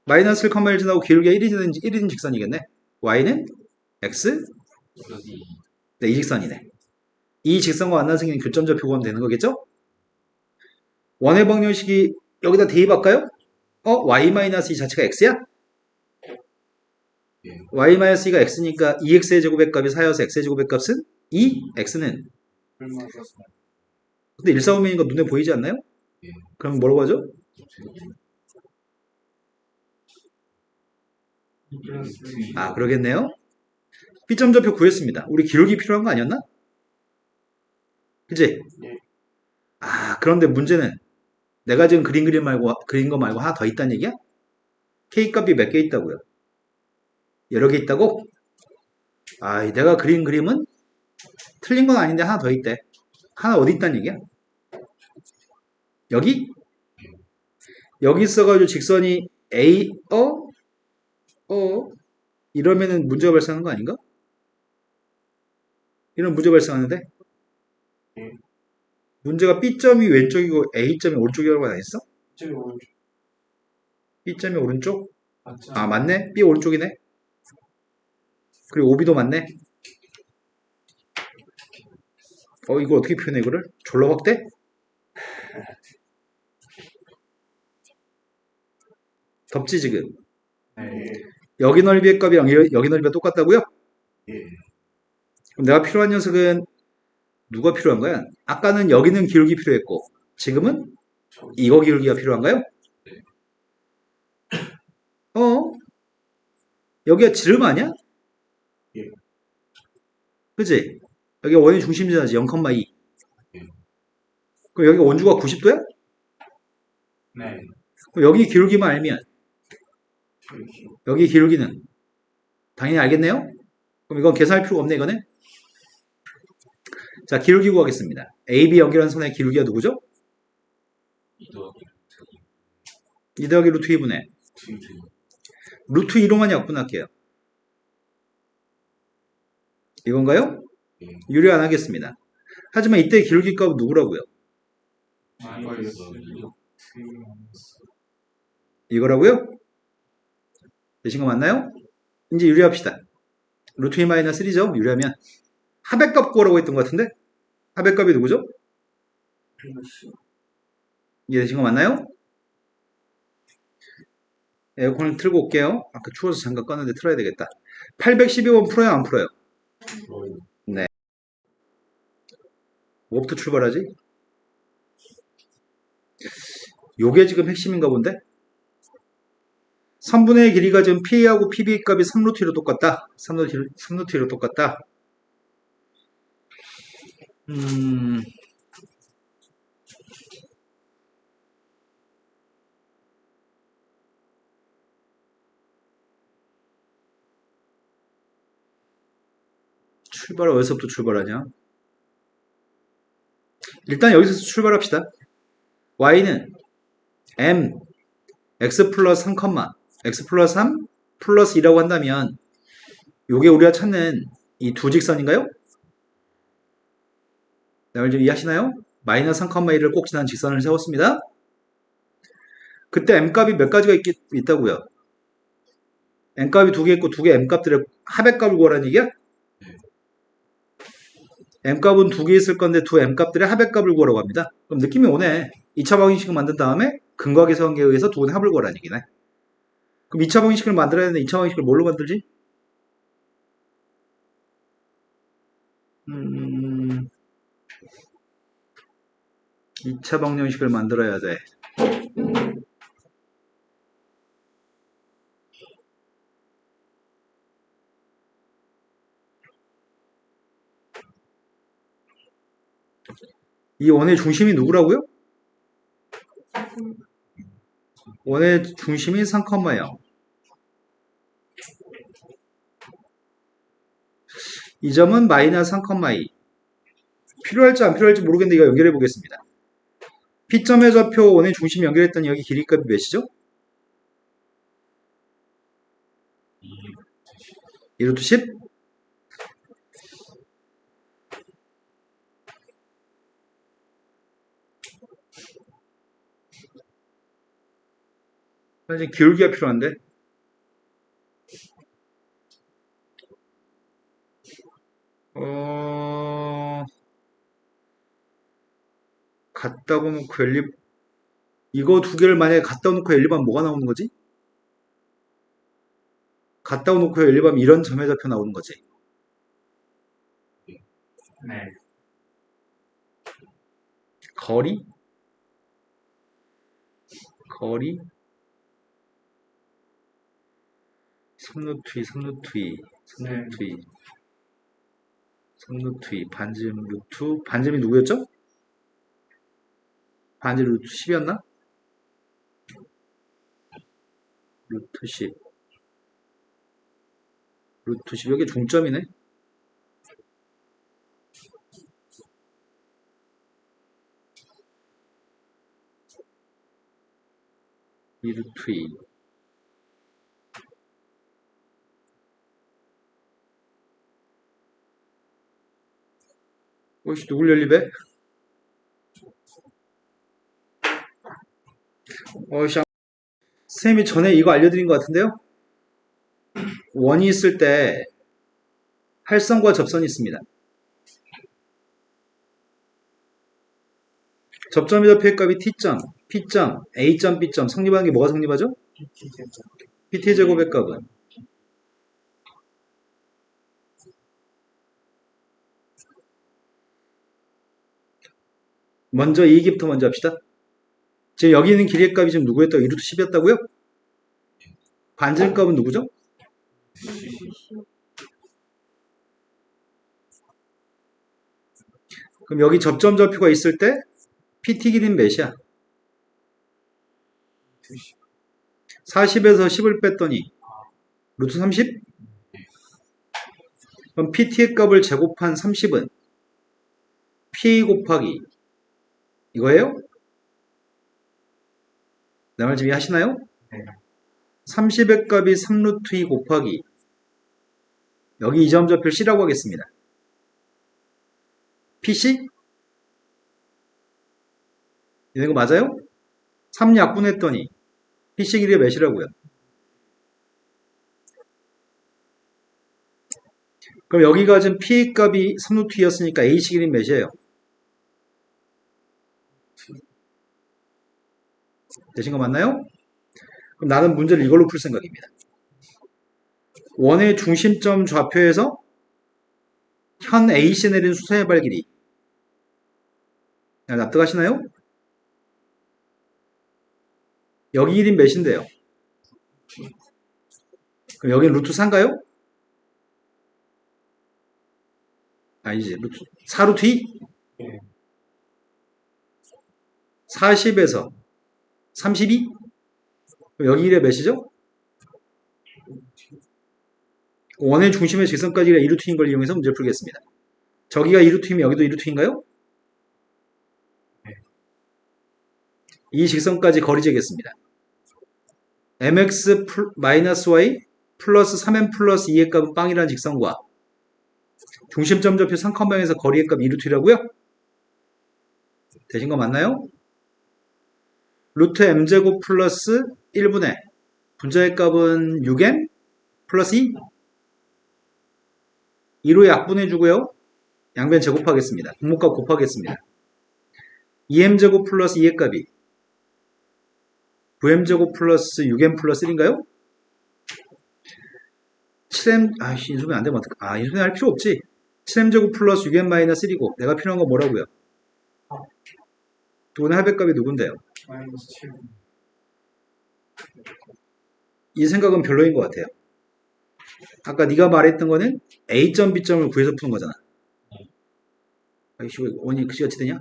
마이너스 1,1 지나고 기울기가 1이든 직선이겠네. Y는 X? 플러스 2. 네, 이 직선이네. 이 직선과 만나서 생기는 교점 좌표 구하면 되는 거겠죠? 원의 방정식이 여기다 대입할까요? y-2 자체가 x야? 예. y-2가 x니까 2x의 제곱의 값이 4여서 x의 제곱의 값은 2, x는 얼마 썼어요? 근데 1,4,5면이니까 눈에 보이지 않나요? 예. 그럼 뭐라고 하죠? 플러스 아, 그러겠네요. B점 좌표 구했습니다. 우리 기울기 필요한 거 아니었나? 그치? 예. 아, 그런데 문제는 내가 지금 그린 거 말고 하나 더 있다는 얘기야? K 값이 몇 개 있다고요? 여러 개 있다고? 아, 내가 그린 그림은 틀린 건 아닌데 하나 더 있대. 하나 어디 있다는 얘기야? 여기? 여기 있어가지고 직선이 A, 이러면은 문제가 발생하는 거 아닌가? 이런 문제 발생하는데? 예. 문제가 B점이 왼쪽이고 A점이 오른쪽이라고 안 했어? 이쪽이 오른쪽 B점이 오른쪽? 맞죠? 아, 맞네? B 오른쪽이네? 그리고 OB도 맞네? 이거 어떻게 표현해, 이거를? 졸라 확대? 덥지, 지금? 네. 여기 넓이의 값이랑 여기 넓이가 똑같다고요? 예. 그럼 내가 필요한 녀석은 누가 필요한 거야? 아까는 여기는 기울기 필요했고 지금은 이거 기울기가 필요한가요? 네. 어? 여기가 지름 아니야? 예. 그지? 여기 원의 중심이잖아. 0,2. 예. 그럼 여기가 원주가 90도야? 네. 그럼 여기 기울기만 알면 이렇게. 여기 기울기는 당연히 알겠네요? 그럼 이건 계산할 필요가 없네, 이거는. 자, 기울기 구하겠습니다. AB 연결한 선의 기울기가 누구죠? 2 더하기 2 더하기 루트 2분의 뒤. 루트 2로만 약분할게요. 이건가요? 예. 유리 안 하겠습니다. 하지만 이때 기울기 값은 누구라고요? 마이너스 이거라고요? 되신 거 맞나요? 이제 유리합시다. 루트 2 마이너스 1이죠? 유리하면 합의값 구하라고 했던 것 같은데? 합의값이 누구죠? 이해되신 거 맞나요? 에어컨을 틀고 올게요. 아까 추워서 잠깐 껐는데 틀어야 되겠다. 812번 풀어요? 안 풀어요? 풀어요. 뭐부터 출발하지? 요게 지금 핵심인가 본데? 3분의 길이가 지금 PA하고 PB 값이 3루트 2로 똑같다. 3루트 2로 똑같다. 출발을 어디서부터 출발하냐? 일단 여기서 출발합시다. y는 m x 플러스 3, x 플러스 3 플러스 2라고 한다면 요게 우리가 찾는 이 두 직선인가요? 네, 좀 이해하시나요? 마이너스 3,1을 꼭 지난 직선을 세웠습니다. 그때 m값이 몇 가지가 있다고요? m값이 두 개 있고 두 개 m값들의 합의값을 구하라는 얘기야? m값은 두 개 있을 건데 두 m값들의 합의값을 구하라고 합니다. 그럼 느낌이 오네. 2차 방정식을 만든 다음에 근거계수 관계에 의해서 두 개의 합을 구하라는 얘기네. 그럼 2차 방정식을 만들어야 되는데 2차 방정식을 뭘로 만들지? 2차 방정식을 만들어야 돼. 이 원의 중심이 누구라고요? 원의 중심이 3,0. 이 점은 마이너스 3,2. 필요할지 안 필요할지 모르겠는데 이거 연결해 보겠습니다. P점의 좌표 원의 중심이 연결했더니 여기 길이값이 몇이죠? 2루트 10? 이제 기울기가 필요한데 갖다 놓고 이거 두 개를 만약에 갖다 놓고 연립하면 뭐가 나오는 거지? 갖다 놓고 연립하면 이런 점의 좌표 나오는 거지. 네. 거리 3루트 2 반지름이 누구였죠? 반지름 루트 10이었나? 루트 10 여기 중점이네. 이 루트 2 혹시 누굴 연립해? 선생님이 전에 이거 알려드린 것 같은데요? 원이 있을 때 할선과 접선이 있습니다. 접점의 좌표값이 t점, p점, a점, b점 성립하는 게 뭐가 성립하죠? pt 제곱의 값은 먼저 이 얘기부터 합시다. 지금 여기 있는 길이의 값이 지금 누구였다고? 2루트 10이었다고요? 반증값은 누구죠? 그럼 여기 접점 좌표가 있을 때 PT 길이는 몇이야? 40에서 10을 뺐더니 루트 30? 그럼 PT의 값을 제곱한 30은 P 곱하기 이거예요? 내 말 좀 이해하시나요? 네. 30의 값이 3루트 2 곱하기 여기 이 점 좌표를 C라고 하겠습니다. PC? 이거 맞아요? 3 약분했더니 PC 길이가 몇이라고요? 그럼 여기가 지금 P 값이 3루트 2였으니까 H 길이는 몇이에요? 되신 거 맞나요? 그럼 나는 문제를 이걸로 풀 생각입니다. 원의 중심점 좌표에서 현 AC 내린 수선의 발 길이 납득하시나요? 여기 길이는 몇인데요? 그럼 여기는 루트 4인가요? 아니지, 루트 4루트 2? 네. 40에서 32? 그럼 여기 길이가 몇이죠? 원의 중심의 직선까지가 2루트인 걸 이용해서 문제를 풀겠습니다. 저기가 2루트이면 여기도 2루트인가요? 이 직선까지 거리 재겠습니다. mx-y 플러스 3m 플러스 2의 값은 빵이라는 직선과 중심점 좌표 3컴마에서 거리의 값 2루트라고요? 되신 거 맞나요? 루트 m제곱 플러스 1분의 분자의 값은 6m 플러스 2 2로 약분해주고요. 양변 제곱하겠습니다. 분모값 곱하겠습니다. 2m제곱 플러스 2의 값이 9m제곱 플러스 6m 플러스 1인가요? 7m, 인수분 안 되면 어떡해. 인수분 할 필요 없지. 7m제곱 플러스 6m 마이너스 1이고, 내가 필요한 건 뭐라고요? 두분의 합의값이 누군데요? 마이너스 7. 이 생각은 별로인 것 같아요. 아까 네가 말했던 거는 A점, B점을 구해서 푸는 거잖아. 아이씨, 왜 원이 그지같이 되냐?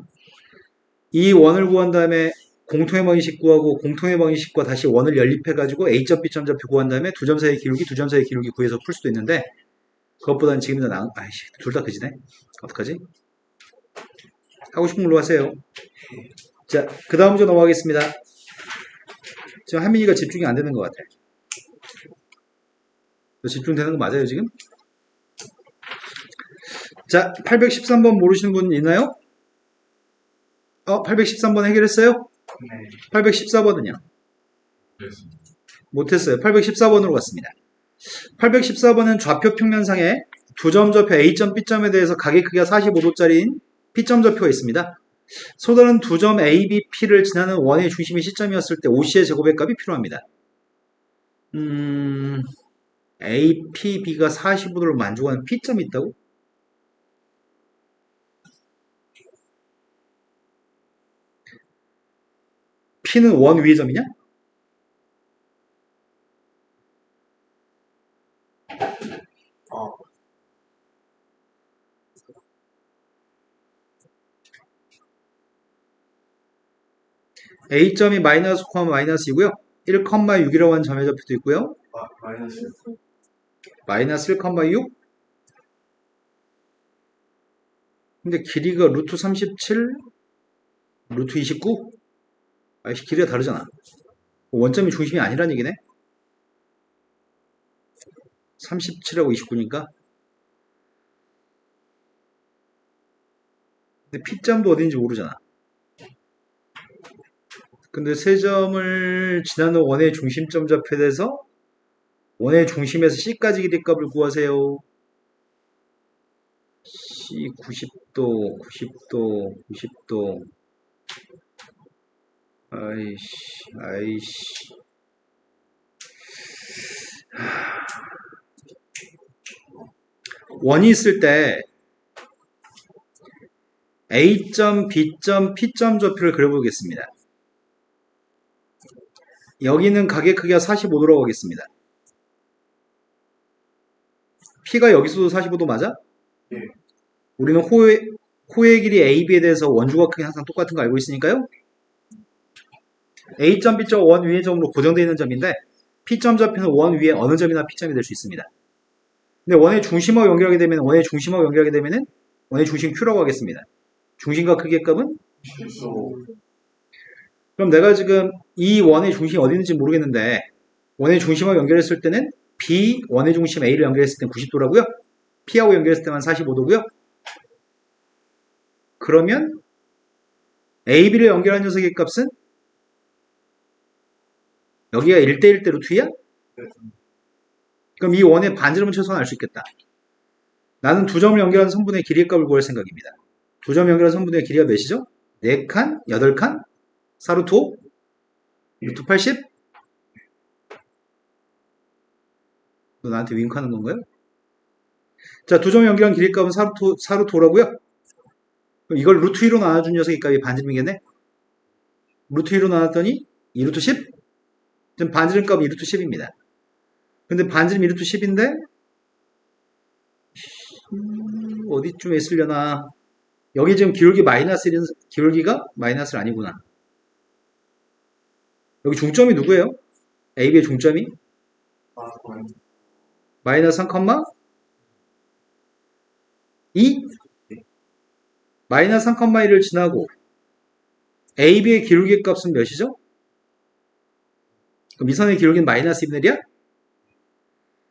이 원을 구한 다음에 공통의 방정식 구하고 공통의 방정식과 다시 원을 연립해가지고 A점, B점 좌표 구한 다음에 두 점 사이의 기울기, 두 점 사이의 기울기 구해서 풀 수도 있는데 그것보다는 지금이 더 나은, 둘 다 그지네? 어떡하지? 하고 싶은 걸로 하세요. 자, 그 다음 문제 넘어가겠습니다. 지금 한민이가 집중이 안 되는 것 같아. 집중되는 거 맞아요, 지금? 자, 813번 모르시는 분 있나요? 813번 해결했어요? 네. 814번은요? 그래서 못했어요. 814번으로 갔습니다. 814번은 좌표 평면상에 두 점 좌표 A점, B점에 대해서 가계 크기가 45도짜리인 P점 좌표가 있습니다. 소단은 두 점 A, B, P를 지나는 원의 중심이 C점이었을 때 OC의 제곱의 값이 필요합니다. A, P, B가 45도를 만족하는 P점이 있다고? P는 원 위의 점이냐? A점이 마이너스, 마이너스이고요. 1,6이라고 하는 점의 좌표도 있고요. 마이너스. 마이너스 1,6? 근데 길이가 루트 37, 루트 29? 길이가 다르잖아. 원점이 중심이 아니란 얘기네. 37하고 29니까. 근데 P점도 어딘지 모르잖아. 근데 세 점을 지나는 원의 중심점 좌표에 대해서 원의 중심에서 C까지 길이값을 구하세요. C 90도, 90도, 90도. 아이씨. 원이 있을 때 A점, B점, P점 좌표를 그려보겠습니다. 여기는 가계 크기가 45도라고 하겠습니다. P가 여기서도 45도 맞아? 예. 우리는 호의 길이 AB에 대해서 원주가 크기 항상 똑같은 거 알고 있으니까요. A점, B점 원 위의 점으로 고정되어 있는 점인데 P점 좌표는 원 위에 어느 점이나 P점이 될 수 있습니다. 근데 원의 중심하고 연결하게 되면 원의 중심 Q라고 하겠습니다. 중심과 크기의 값은? 실수. 그럼 내가 지금 이 원의 중심이 어디 있는지 모르겠는데 원의 중심하고 연결했을 때는 B 원의 중심 A를 연결했을 때는 90도라고요. P하고 연결했을 때만 45도고요. 그러면 AB를 연결한 녀석의 값은 여기가 1대1 대 루트야? 그럼 이 원의 반지름은 최소한 알 수 있겠다. 나는 두 점을 연결한 선분의 길이의 값을 구할 생각입니다. 두 점 연결한 선분의 길이가 몇이죠? 4칸? 8칸? 4루트 5? 루트 80? 너 나한테 윙크하는 건가요? 자, 두 점 연결한 길이의 값은 4루트 5라고요? 그럼 이걸 루트 2로 나눠준 녀석의 값이 반지름이겠네? 루트 2로 나눴더니 2루트 10? 지금 반지름 값은 2루트 10입니다. 근데 반지름 2루트 10인데 어디쯤에 있으려나? 여기 지금 기울기 마이너스 1은 기울기가 마이너스는 아니구나. 여기 중점이 누구예요? AB의 중점이? 마이너스 3, 2? 마이너스 3, 2를 지나고 AB의 기울기 값은 몇이죠? 그럼 이 선의 기울기는 마이너스 2분의 1이야?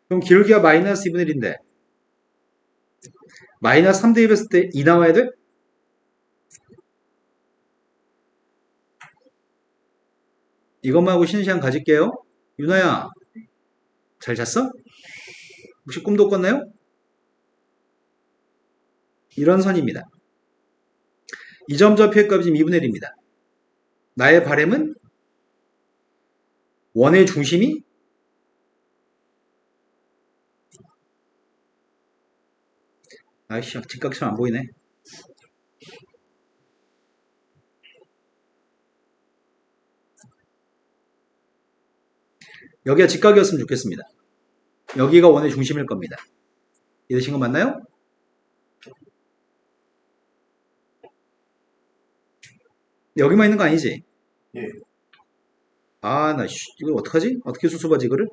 그럼 기울기가 마이너스 2분의 1인데 마이너스 3 대입했을 때 2 나와야 돼? 이것만 하고 쉬는 시간 가질게요. 유나야, 잘 잤어? 혹시 꿈도 꿨나요? 이런 선입니다. 이 점 좌표의 값이 2분의 1입니다. 나의 바램은 원의 중심이 아이씨, 직각처럼 안 보이네. 여기가 직각이었으면 좋겠습니다. 여기가 원의 중심일 겁니다. 이해되신 거 맞나요? 여기만 있는 거 아니지? 예. 아, 이거 어떡하지? 어떻게 수습하지, 이거를?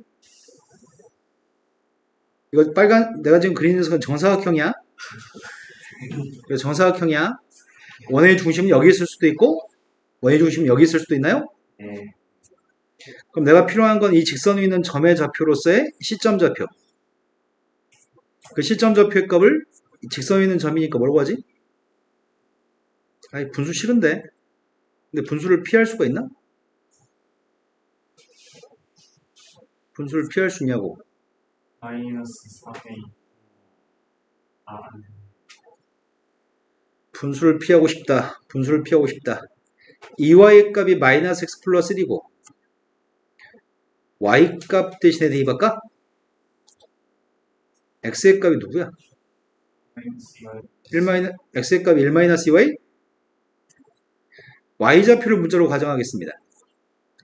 이거 빨간, 내가 지금 그리는 녀석은 정사각형이야. 그래서 정사각형이야. 원의 중심은 여기 있을 수도 있고, 원의 중심은 여기 있을 수도 있나요? 예. 그럼 내가 필요한 건 이 직선 위에 있는 점의 좌표로서의 시점 좌표. 그 시점 좌표의 값을 직선 위에 있는 점이니까 뭐라고 하지? 아이, 분수 싫은데. 근데 분수를 피할 수가 있나? 분수를 피할 수 있냐고. 마이너스 4A. 안 돼. 분수를 피하고 싶다. 분수를 피하고 싶다. 2y 값이 마이너스 x 플러스 1이고 y 값 대신에 대입할까? x의 값이 누구야? 마이너스 x의 값이 1-2y? y좌표를 문자로 가정하겠습니다.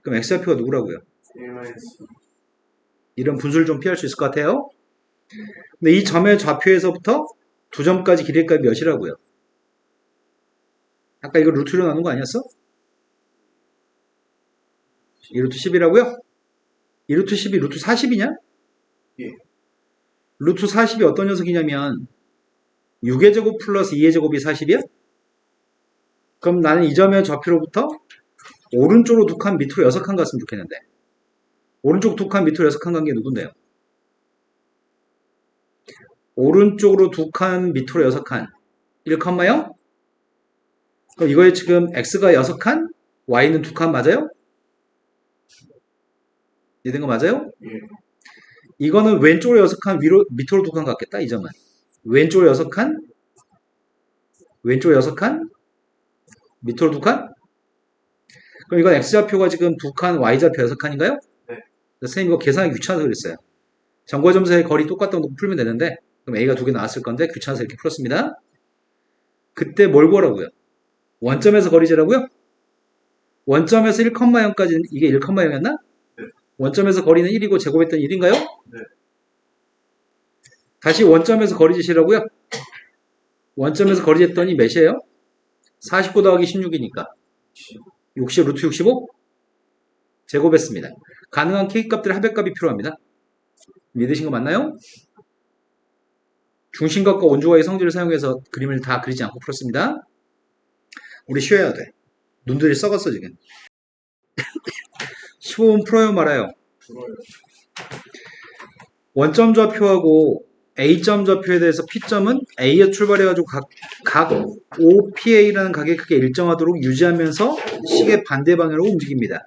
그럼 x좌표가 누구라고요? 1마이너스 이런 분수를 좀 피할 수 있을 것 같아요. 근데 이 점의 좌표에서부터 두 점까지 길이의 값이 몇이라고요? 아까 이거 루트로 나눈 거 아니었어? 2루트 10이라고요? 2루트 10이 루트 40이냐? 예. 루트 40이 어떤 녀석이냐면 6의 제곱 플러스 2의 제곱이 40이야? 그럼 나는 이 점의 좌표로부터 오른쪽으로 2칸 밑으로 6칸 갔으면 좋겠는데 오른쪽 2칸 밑으로 6칸 간 게 누군데요? 오른쪽으로 2칸 밑으로 6칸 1칸마요? 그럼 이거에 지금 x가 6칸 y는 2칸 맞아요? 이해된 거 맞아요? 예. 이거는 왼쪽으로 6칸 밑으로 2칸 갔겠다 이 점은 왼쪽으로 6칸 왼쪽으로 6칸 밑으로 2칸? 그럼 이건 x좌표가 지금 2칸 y좌표 6칸인가요? 네. 선생님 이거 계산하기 귀찮아서 그랬어요. 점과 점사의 거리 똑같다고 놓고 풀면 되는데 그럼 a가 2개 나왔을 건데 귀찮아서 이렇게 풀었습니다. 그때 뭘 구하라고요? 원점에서 거리 재라고요? 원점에서 1,0까지는 이게 1,0였나? 네. 원점에서 거리는 1이고 제곱했더니 1인가요? 네. 다시 원점에서 거리 재시라고요? 원점에서 거리 쟀더니 몇이에요? 49 더하기 16이니까 60 루트 65 제곱했습니다. 가능한 K값들의 합의값이 필요합니다. 믿으신 거 맞나요? 중심각과 원주각의 성질을 사용해서 그림을 다 그리지 않고 풀었습니다. 우리 쉬어야 돼. 눈들이 썩었어 지금. 15분 풀어요 말아요? 불어요. 원점 좌표하고 A점 좌표에 대해서 P점은 A에 출발해가지고 각 OPA라는 각의 크기가 일정하도록 유지하면서 시계 반대 방향으로 움직입니다.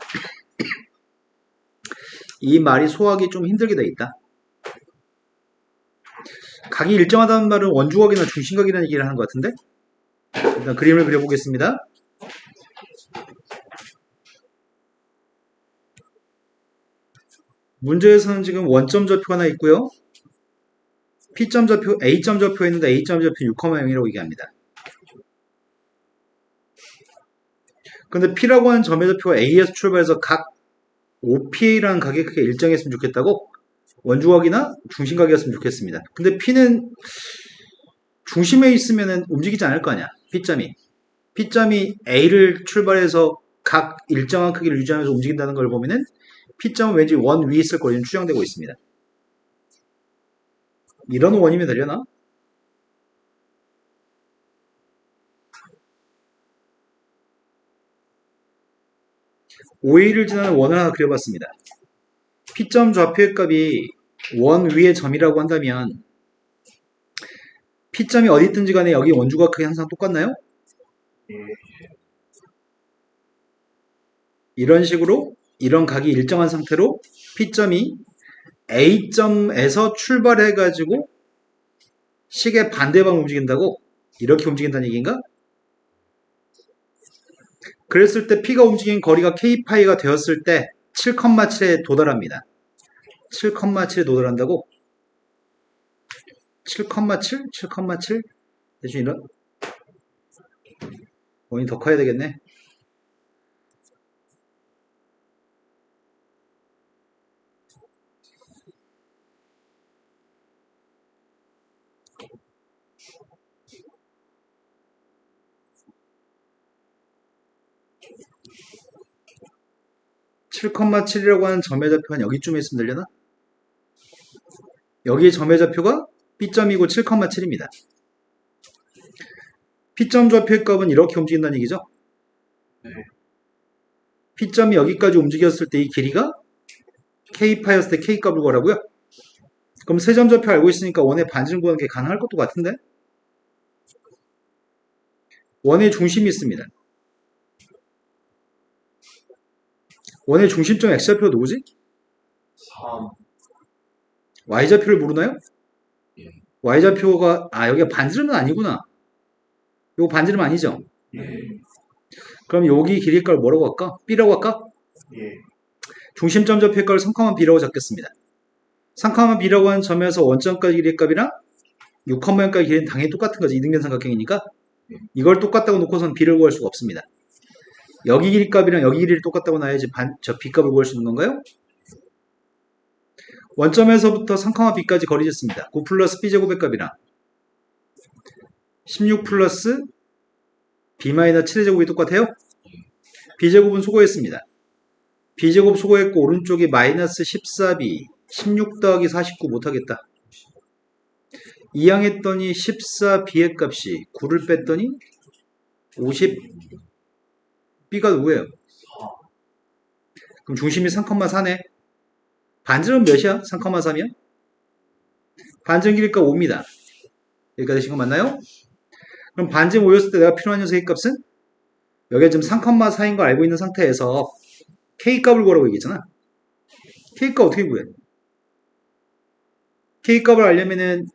이 말이 소화하기 좀 힘들게 돼 있다. 각이 일정하다는 말은 원주각이나 중심각이라는 얘기를 하는 것 같은데? 일단 그림을 그려보겠습니다. 문제에서는 지금 원점 좌표가 하나 있고요. P점 좌표, A점 좌표에 있는데 A점 좌표 6,0이라고 얘기합니다. 근데 P라고 하는 점의 좌표가 A에서 출발해서 각 OPA라는 각의 크기가 일정했으면 좋겠다고? 원주각이나 중심각이었으면 좋겠습니다. 근데 P는 중심에 있으면 움직이지 않을 거 아니야. P점이 A를 출발해서 각 일정한 크기를 유지하면서 움직인다는 걸 보면은 P점은 왠지 원 위에 있을 거로 추정되고 있습니다. 이런 원이면 되려나? OA를 지나는 원을 하나 그려봤습니다. P점 좌표의 값이 원 위의 점이라고 한다면 P점이 어디 있든지 간에 여기 원주각 크기 항상 똑같나요? 이런 식으로 이런 각이 일정한 상태로 P점이 A점에서 출발해가지고 시계 반대방 움직인다고? 이렇게 움직인다는 얘기인가? 그랬을 때 P가 움직인 거리가 K파이가 되었을 때 7,7에 도달합니다. 7,7에 도달한다고? 7,7? 7,7? 대충 이런 원이 더 커야 되겠네. (7,7이라고) 하는 점의 좌표가 여기쯤에 있으면 되려나? 여기의 점의 좌표가 B점이고 7,7입니다. P점 좌표의 값은 이렇게 움직인다는 얘기죠? P점이 여기까지 움직였을 때 이 길이가 K파였을 때 K값을 구하라고요? 그럼 세 점 좌표 알고 있으니까 원의 반지름 구하는 게 가능할 것도 같은데? 원의 중심이 있습니다. 원의 중심점 X좌표가 누구지? 3. Y좌표를 모르나요? 예. Y좌표가 여기가 반지름은 아니구나. 이거 반지름 아니죠? 예. 그럼 여기 길이 값을 뭐라고 할까? B라고 할까? 예. 중심점 좌표의 값을 3,B라고 잡겠습니다. 3,B라고 하는 점에서 원점까지 길이의 값이랑 6,0까지 길이는 당연히 똑같은 거지. 이등변 삼각형이니까 이걸 똑같다고 놓고선 B를 구할 수가 없습니다. 여기 길이 값이랑 여기 길이를 똑같다고 놔야지 저 B 값을 구할 수 있는 건가요? 원점에서부터 3,B까지 거리 쟀습니다. 9 플러스 B제곱의 값이랑 16 플러스 B 마이너스 7의 제곱이 똑같아요? B제곱은 소거했습니다. B제곱 소거했고 오른쪽이 마이너스 14B 16 더하기 49 못하겠다. 이항했더니 14B의 값이 9를 뺐더니 50 B가 누구예요? 그럼 중심이 3,4네. 반지름은 몇이야? 3,3이야? 반지름 길이가 5입니다. 여기까지 되신 거 맞나요? 그럼 반지름 5였을 때 내가 필요한 녀석의 값은? 여기가 지금 3,4인 거 알고 있는 상태에서 K값을 구하라고 얘기했잖아. K값 어떻게 구해? K값을 알려면은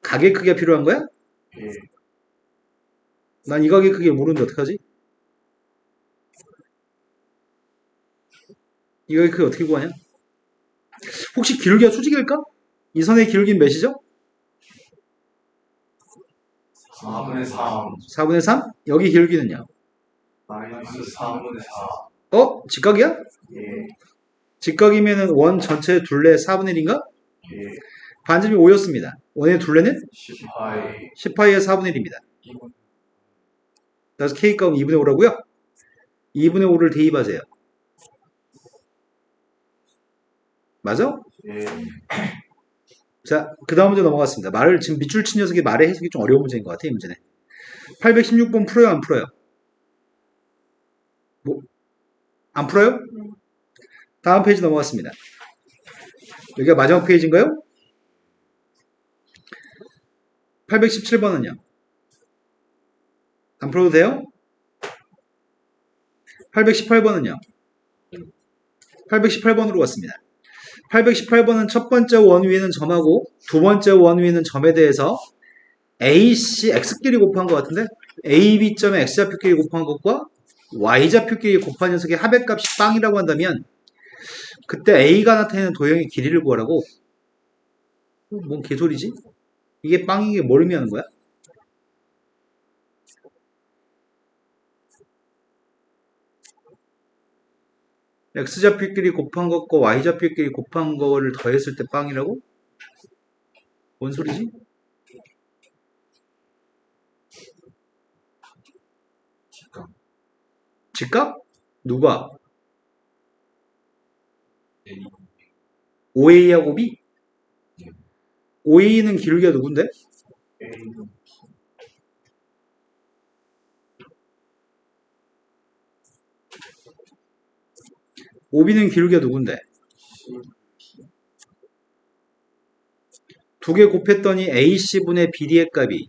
각의 크기가 필요한 거야? 예. 난 이 각의 크기를 모르는데 어떡하지? 이 각의 크기 어떻게 구하냐? 혹시 기울기가 수직일까? 이 선의 기울기는 몇이죠? 4분의 3. 4분의 3? 여기 기울기는요? 마이너스 4분의 4. 직각이야? 예. 직각이면은 원 전체 둘레 4분의 1인가? 예. 반지름이 5였습니다. 원의 둘레는 10파이 10파이의 4분의 1입니다. 이건 그래서 K값은 2분의 5라고요? 2분의 5를 대입하세요. 맞아? 예 자, 그 다음 문제 넘어갔습니다. 말을 지금 밑줄 친 녀석이 말의 해석이 좀 어려운 문제인 것 같아요, 이 문제는. 816번 풀어요, 안 풀어요? 뭐, 안 풀어요? 다음 페이지 넘어갔습니다. 여기가 마지막 페이지인가요? 817번은요? 안 풀어도 돼요? 818번은요? 818번으로 왔습니다. 818번은 첫 번째 원 위에는 점하고 두 번째 원 위에는 점에 대해서 AC, X끼리 곱한 것 같은데 AB점의 X좌표끼리 곱한 것과 Y좌표끼리 곱한 녀석의 합의값이 빵이라고 한다면 그때 A가 나타내는 도형의 길이를 구하라고. 뭔 개소리지? 이게 빵인 게 뭘 의미하는 거야? X좌표끼리 곱한 것과 Y좌표끼리 곱한 거를 더했을 때 빵이라고? 뭔 소리지? 직감 직각? 누가? A OA하고 B? 예. OA는 기울기가 누군데? A는 OB는 기울기가 누군데? 두 개 곱했더니 AC분의 BD의 값이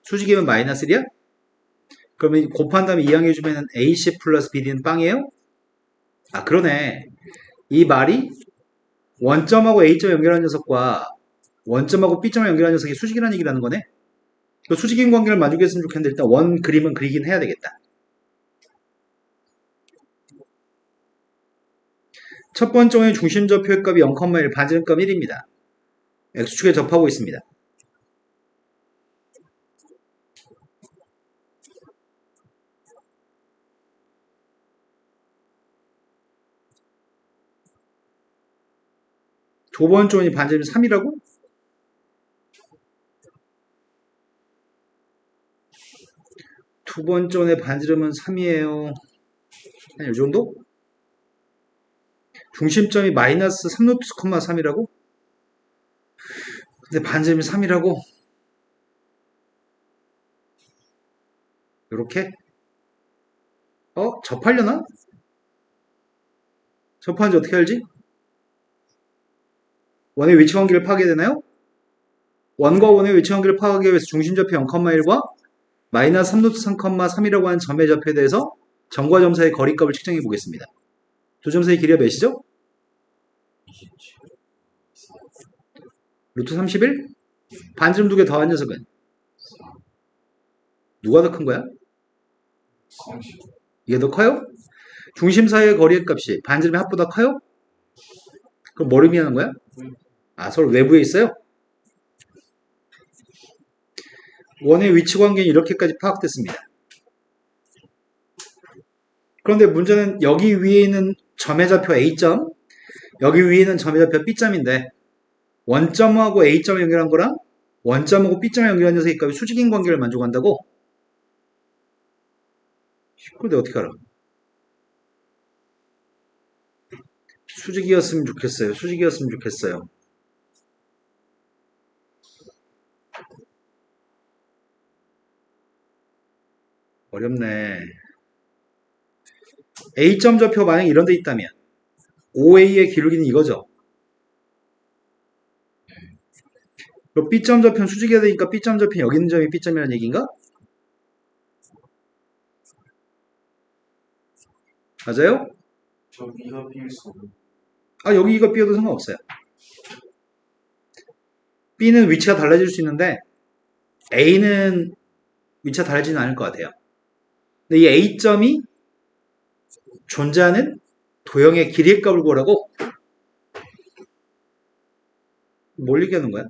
수직이면 마이너스 1이야? 그러면 곱한 다음에 이항해주면 AC 플러스 BD는 빵이에요? 아, 그러네. 이 말이 원점하고 A점 연결한 녀석과 원점하고 B점을 연결한 녀석이 수직이라는 얘기라는 거네. 그 수직인 관계를 만족했으면 좋겠는데 일단 원 그림은 그리긴 해야 되겠다. 첫 번째 원의 중심좌표의 값이 0,1, 반지름값 1입니다. X축에 접하고 있습니다. 두 번째 원이 반지름 3이라고? 두 번째 원의 반지름은 3이에요. 한 이 정도? 중심점이 마이너스 3루트 3이라고? 근데 반지름이 3이라고? 이렇게? 접하려나? 접하는지 어떻게 알지? 원의 위치 관계를 파악해야 되나요? 원과 원의 위치 관계를 파악하기 위해서 중심좌표 0,1과 마이너스 3루트 3,3이라고 하는 점의 좌표에 대해서 점과 점 사이의 거리값을 측정해 보겠습니다. 두 점 사이 길이가 몇이죠? 27 루트 31? 반지름 두 개 더한 녀석은 4 누가 더 큰 거야? 30 이게 더 커요? 중심 사이의 거리의 값이 반지름의 합보다 커요? 그럼 뭘 의미하는 거야? 아, 서로 외부에 있어요? 원의 위치 관계는 이렇게까지 파악됐습니다. 그런데 문제는 여기 위에 있는 점의 좌표 A점, 여기 위에 있는 점의 좌표 B점인데 원점하고 A점을 연결한 거랑 원점하고 B점을 연결한 녀석의 값이 수직인 관계를 만족한다고? 그런데 어떻게 알아? 수직이었으면 좋겠어요. 수직이었으면 좋겠어요. 어렵네. A점 좌표 만약 이런 데 있다면 OA의 기울기는 이거죠. 그럼 B점 좌표는 수직이어야 되니까 B점 좌표는 여기 있는 점이 B점이라는 얘기인가? 맞아요? 저기가 비일 수 없는 아, 여기 이거 B여도 상관없어요. B는 위치가 달라질 수 있는데 A는 위치가 달라지는 않을 것 같아요. 근데 이 A점이 존재하는 도형의 길이의 값을 구하라고? 뭘 얘기하는 거야?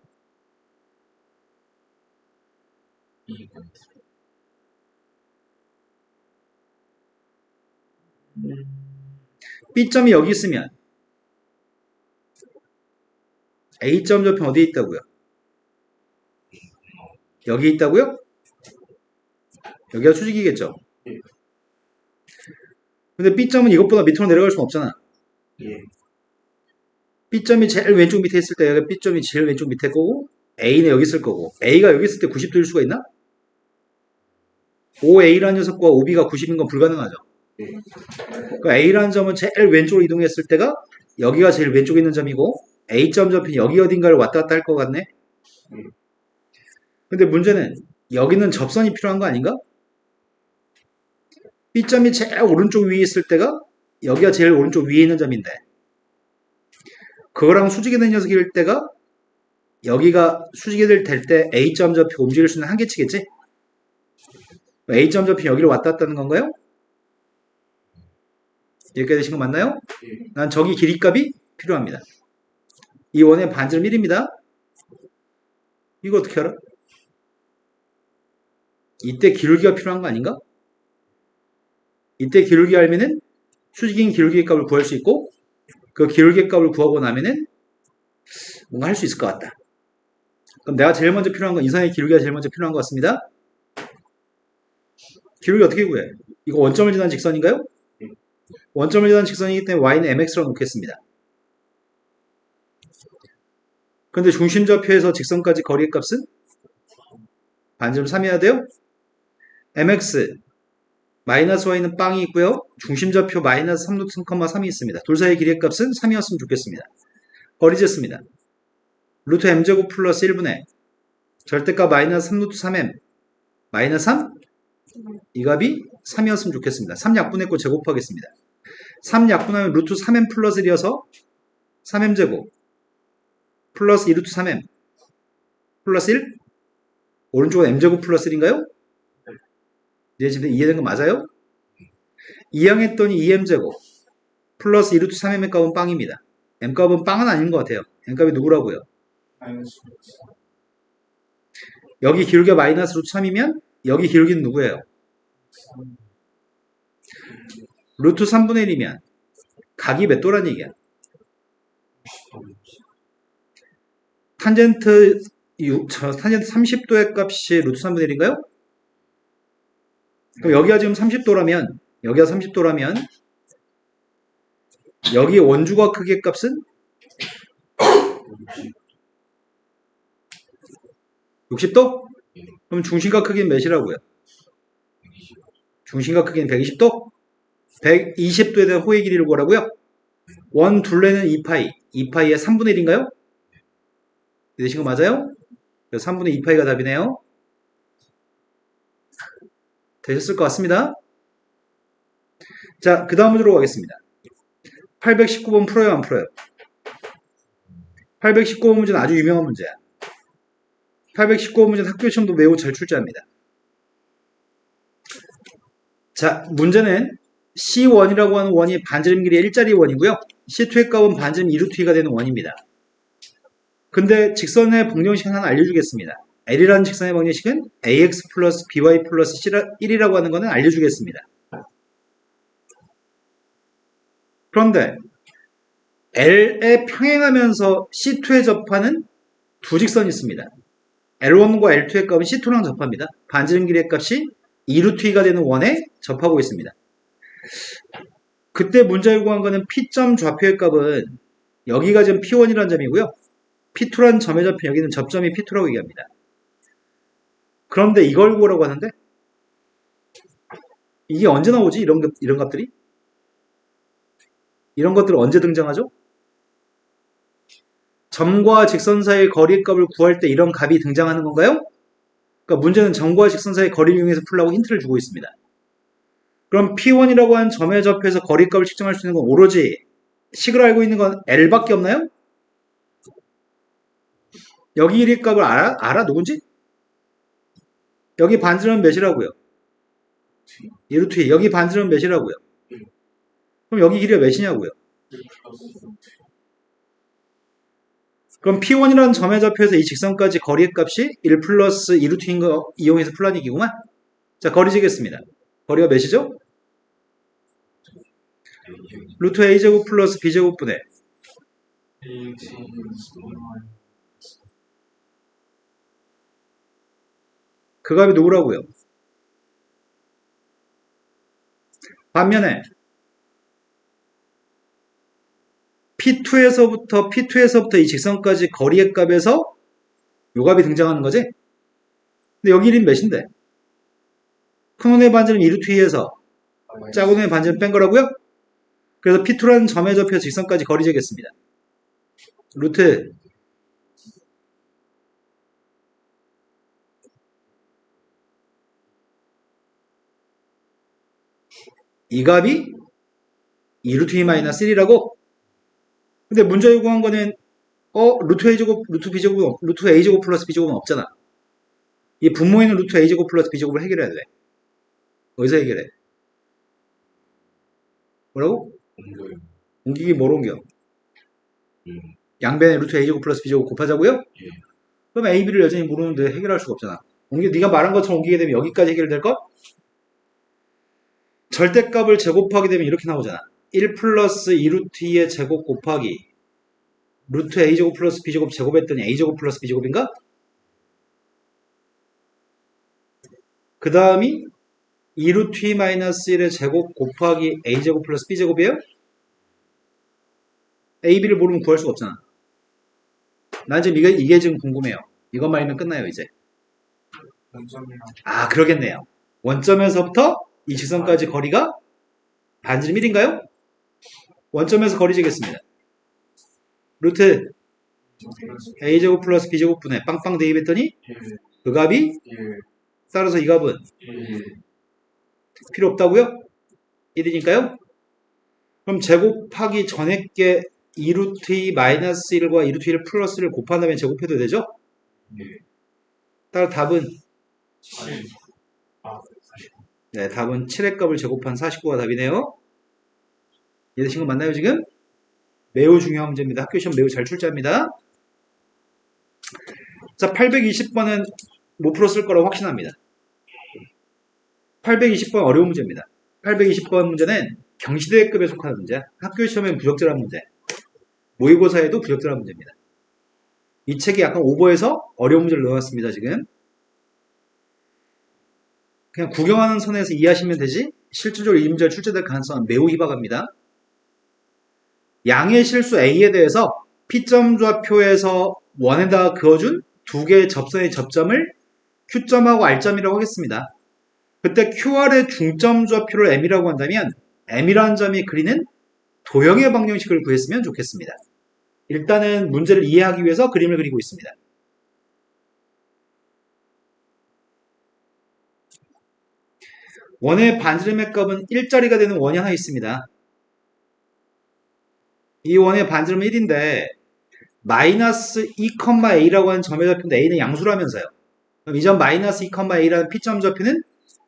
이익은 B점이 여기 있으면 A점 좌표 어디에 있다고요? 여기 있다고요? 여기가 수직이겠죠? 예. 근데 B점은 이것보다 밑으로 내려갈 수는 없잖아. 예. B점이 제일 왼쪽 밑에 있을 때 여기 B점이 제일 왼쪽 밑에 거고 A는 여기 있을 거고 A가 여기 있을 때 90도일 수가 있나? 5A라는 녀석과 5B가 90인 건 불가능하죠. 예. 그러니까 A라는 점은 제일 왼쪽으로 이동했을 때가 여기가 제일 왼쪽에 있는 점이고 A점 좌표는 여기 어딘가를 왔다 갔다 할 것 같네. 근데 문제는 여기는 접선이 필요한 거 아닌가? B점이 제일 오른쪽 위에 있을 때가 여기가 제일 오른쪽 위에 있는 점인데 그거랑 수직이 된 녀석일 때가 여기가 수직이 될 때 A점 좌표 움직일 수 있는 한계치겠지? A점 좌표 여기로 왔다 갔다 하는 건가요? 여기까지 되신 거 맞나요? 예. 난 저기 길이값이 필요합니다. 이 원의 반지름 1입니다. 이거 어떻게 알아? 이때 기울기가 필요한 거 아닌가? 이때 기울기 알면은 수직인 기울기 값을 구할 수 있고 그 기울기 값을 구하고 나면은 뭔가 할 수 있을 것 같다. 그럼 내가 제일 먼저 필요한 건 이선의 기울기가 제일 먼저 필요한 것 같습니다. 기울기 어떻게 구해? 이거 원점을 지난 직선인가요? 원점을 지난 직선이기 때문에 y는 mx로 놓겠습니다. 근데 중심 좌표에서 직선까지 거리의 값은 반지름 3이어야 돼요? mx 마이너스 y는 빵이 있고요. 중심 좌표 마이너스 3루트 3,3이 있습니다. 둘 사이의 길이의 값은 3이었으면 좋겠습니다. 거리 쟀습니다. 루트 m제곱 플러스 1분의 절대값 마이너스 3루트 3m 마이너스 3? 이 값이 3이었으면 좋겠습니다. 3 약분했고 제곱하겠습니다. 3 약분하면 루트 3m 플러스 1이어서 3m제곱 플러스 2루트 3m 플러스 1? 오른쪽은 m제곱 플러스 1인가요? 이제 지금 이해된 거 맞아요? 이항했더니 2m제곱 플러스 2루트 3m의 값은 빵입니다. m값은 빵은 아닌 것 같아요. m값이 누구라고요? 마이너스 여기 기울기가 마이너스 루트 3이면 여기 기울기는 누구예요? 루트 3분의 1이면 각이 몇 도란 얘기야? 탄젠트 30도의 값이 루트 3분의 1인가요? 그럼 여기가 지금 30도라면 여기가 30도라면 여기 원주각 크기의 값은 60도? 그럼 중심각 크기는 몇이라고요? 중심각 크기는 120도? 120도에 대한 호의 길이를 구하라고요? 원 둘레는 2파이 2파이의 3분의 1인가요? 되신 거 맞아요? 3분의 2파이가 답이네요. 되셨을 것 같습니다. 자, 그 다음 문제로 가겠습니다. 819번 풀어요, 안 풀어요? 819번 문제는 아주 유명한 문제야. 819번 문제는 학교 시험도 매우 잘 출제합니다. 자, 문제는 C1이라고 하는 원이 반지름 길이의 일자리 원이고요. C2의 값은 반지름 2루트 2가 되는 원입니다. 근데 직선의 방정식은 하나 알려주겠습니다. L이라는 직선의 방정식은 AX 플러스 BY 플러스 1이라고 하는 거는 알려주겠습니다. 그런데 L에 평행하면서 C2에 접하는 두 직선이 있습니다. L1과 L2의 값은 C2랑 접합니다. 반지름 길이의 값이 2루트 2가 되는 원에 접하고 있습니다. 그때 문제를 구한 거는 P점 좌표의 값은 여기가 지금 P1이라는 점이고요. P2라는 점에 접힌 여기는 접점이 P2라고 얘기합니다. 그런데 이걸 구하라고 하는데 이게 언제 나오지? 이런 값들이? 이런 것들은 언제 등장하죠? 점과 직선 사이의 거리 값을 구할 때 이런 값이 등장하는 건가요? 그러니까 문제는 점과 직선 사이의 거리를 이용해서 풀라고 힌트를 주고 있습니다. 그럼 P1이라고 하는 점에 접해서 거리 값을 측정할 수 있는 건 오로지 식을 알고 있는 건 L밖에 없나요? 여기 길이 값을 알아? 누군지? 여기 반지름은 몇이라고요? 2루트 2. 여기 반지름은 몇이라고요? 그럼 여기 길이가 몇이냐고요? 그럼 P1이라는 점에 접해서 이 직선까지 거리의 값이 1 플러스 2루트 2인 거 이용해서 풀라는 얘기구만. 자, 거리 재겠습니다. 거리가 몇이죠? 루트 A제곱 플러스 B제곱분의 AX 그 값이 누구라고요? 반면에 P2에서부터 이 직선까지 거리의 값에서 요 값이 등장하는 거지? 근데 여기 1인 몇인데? 큰 원의 반지름 2루트 2에서 작은 원의 반지름 뺀 거라고요? 그래서 P2라는 점에 접혀 직선까지 거리 재겠습니다. 루트 이 값이 2루트 2 마이너스 1이라고? 근데 문제 요구한 거는 루트 A제곱, 루트 B제곱, 루트 A제곱 플러스 B제곱은 없잖아. 이 분모에 있는 루트 A제곱 플러스 B제곱을 해결해야 돼. 어디서 해결해? 뭐라고? 옮겨요. 옮기기 뭘 옮겨? 예. 양변에 루트 A제곱 플러스 B제곱 곱하자고요? 예. 그럼 A, B를 여전히 모르는데 해결할 수가 없잖아. 네가 말한 것처럼 옮기게 되면 여기까지 해결될 것? 절대값을 제곱하게 되면 이렇게 나오잖아. 1 플러스 2루트 2의 제곱 곱하기 루트 A제곱 플러스 B제곱 제곱했더니 A제곱 플러스 B제곱인가? 그 다음이 2루트 2 마이너스 1의 제곱 곱하기 A제곱 플러스 B제곱이에요? A, B를 모르면 구할 수가 없잖아. 난 지금 이게 지금 궁금해요. 이것만 알면 끝나요, 이제. 원점이랑 아, 그러겠네요. 원점에서부터 이 직선까지 거리가 반지름 1인가요? 원점에서 거리 재겠습니다. 루트 A제곱 플러스 B제곱 분의 빵빵 대입했더니 예. 그 값이 예. 따라서 이 값은 예. 필요 없다고요? 1이니까요? 그럼 제곱하기 전에 게 2루트 2 마이너스 1과 2루트 1 플러스를 곱한 다음에 제곱해도 되죠? 예. 따라 답은 7. 아, 40. 네, 답은 7의 값을 제곱한 49가 답이네요. 이해되신 거 맞나요, 지금? 매우 중요한 문제입니다. 학교 시험 매우 잘 출제합니다. 자, 820번은 못 풀었을 거라고 확신합니다. 820번 어려운 문제입니다. 820번 문제는 경시대급에 속하는 문제야. 학교 시험엔 부적절한 문제. 모의고사에도 부적절한 문제입니다. 이 책이 약간 오버해서 어려운 문제를 넣어놨습니다, 지금. 그냥 구경하는 선에서 이해하시면 되지, 실질적으로 이 문제가 출제될 가능성은 매우 희박합니다. 양의 실수 A에 대해서 P점 좌표에서 원에다가 그어준 두 개의 접선의 접점을 Q점하고 R점이라고 하겠습니다. 그때 QR의 중점 좌표를 M이라고 한다면 M이라는 점이 그리는 도형의 방정식을 구했으면 좋겠습니다. 일단은 문제를 이해하기 위해서 그림을 그리고 있습니다. 원의 반지름의 값은 1짜리가 되는 원이 하나 있습니다. 이 원의 반지름은 1인데 마이너스 2,a라고 하는 점의 좌표인데 a는 양수라면서요. 그럼 이 점 마이너스 2,a라는 P점 좌표는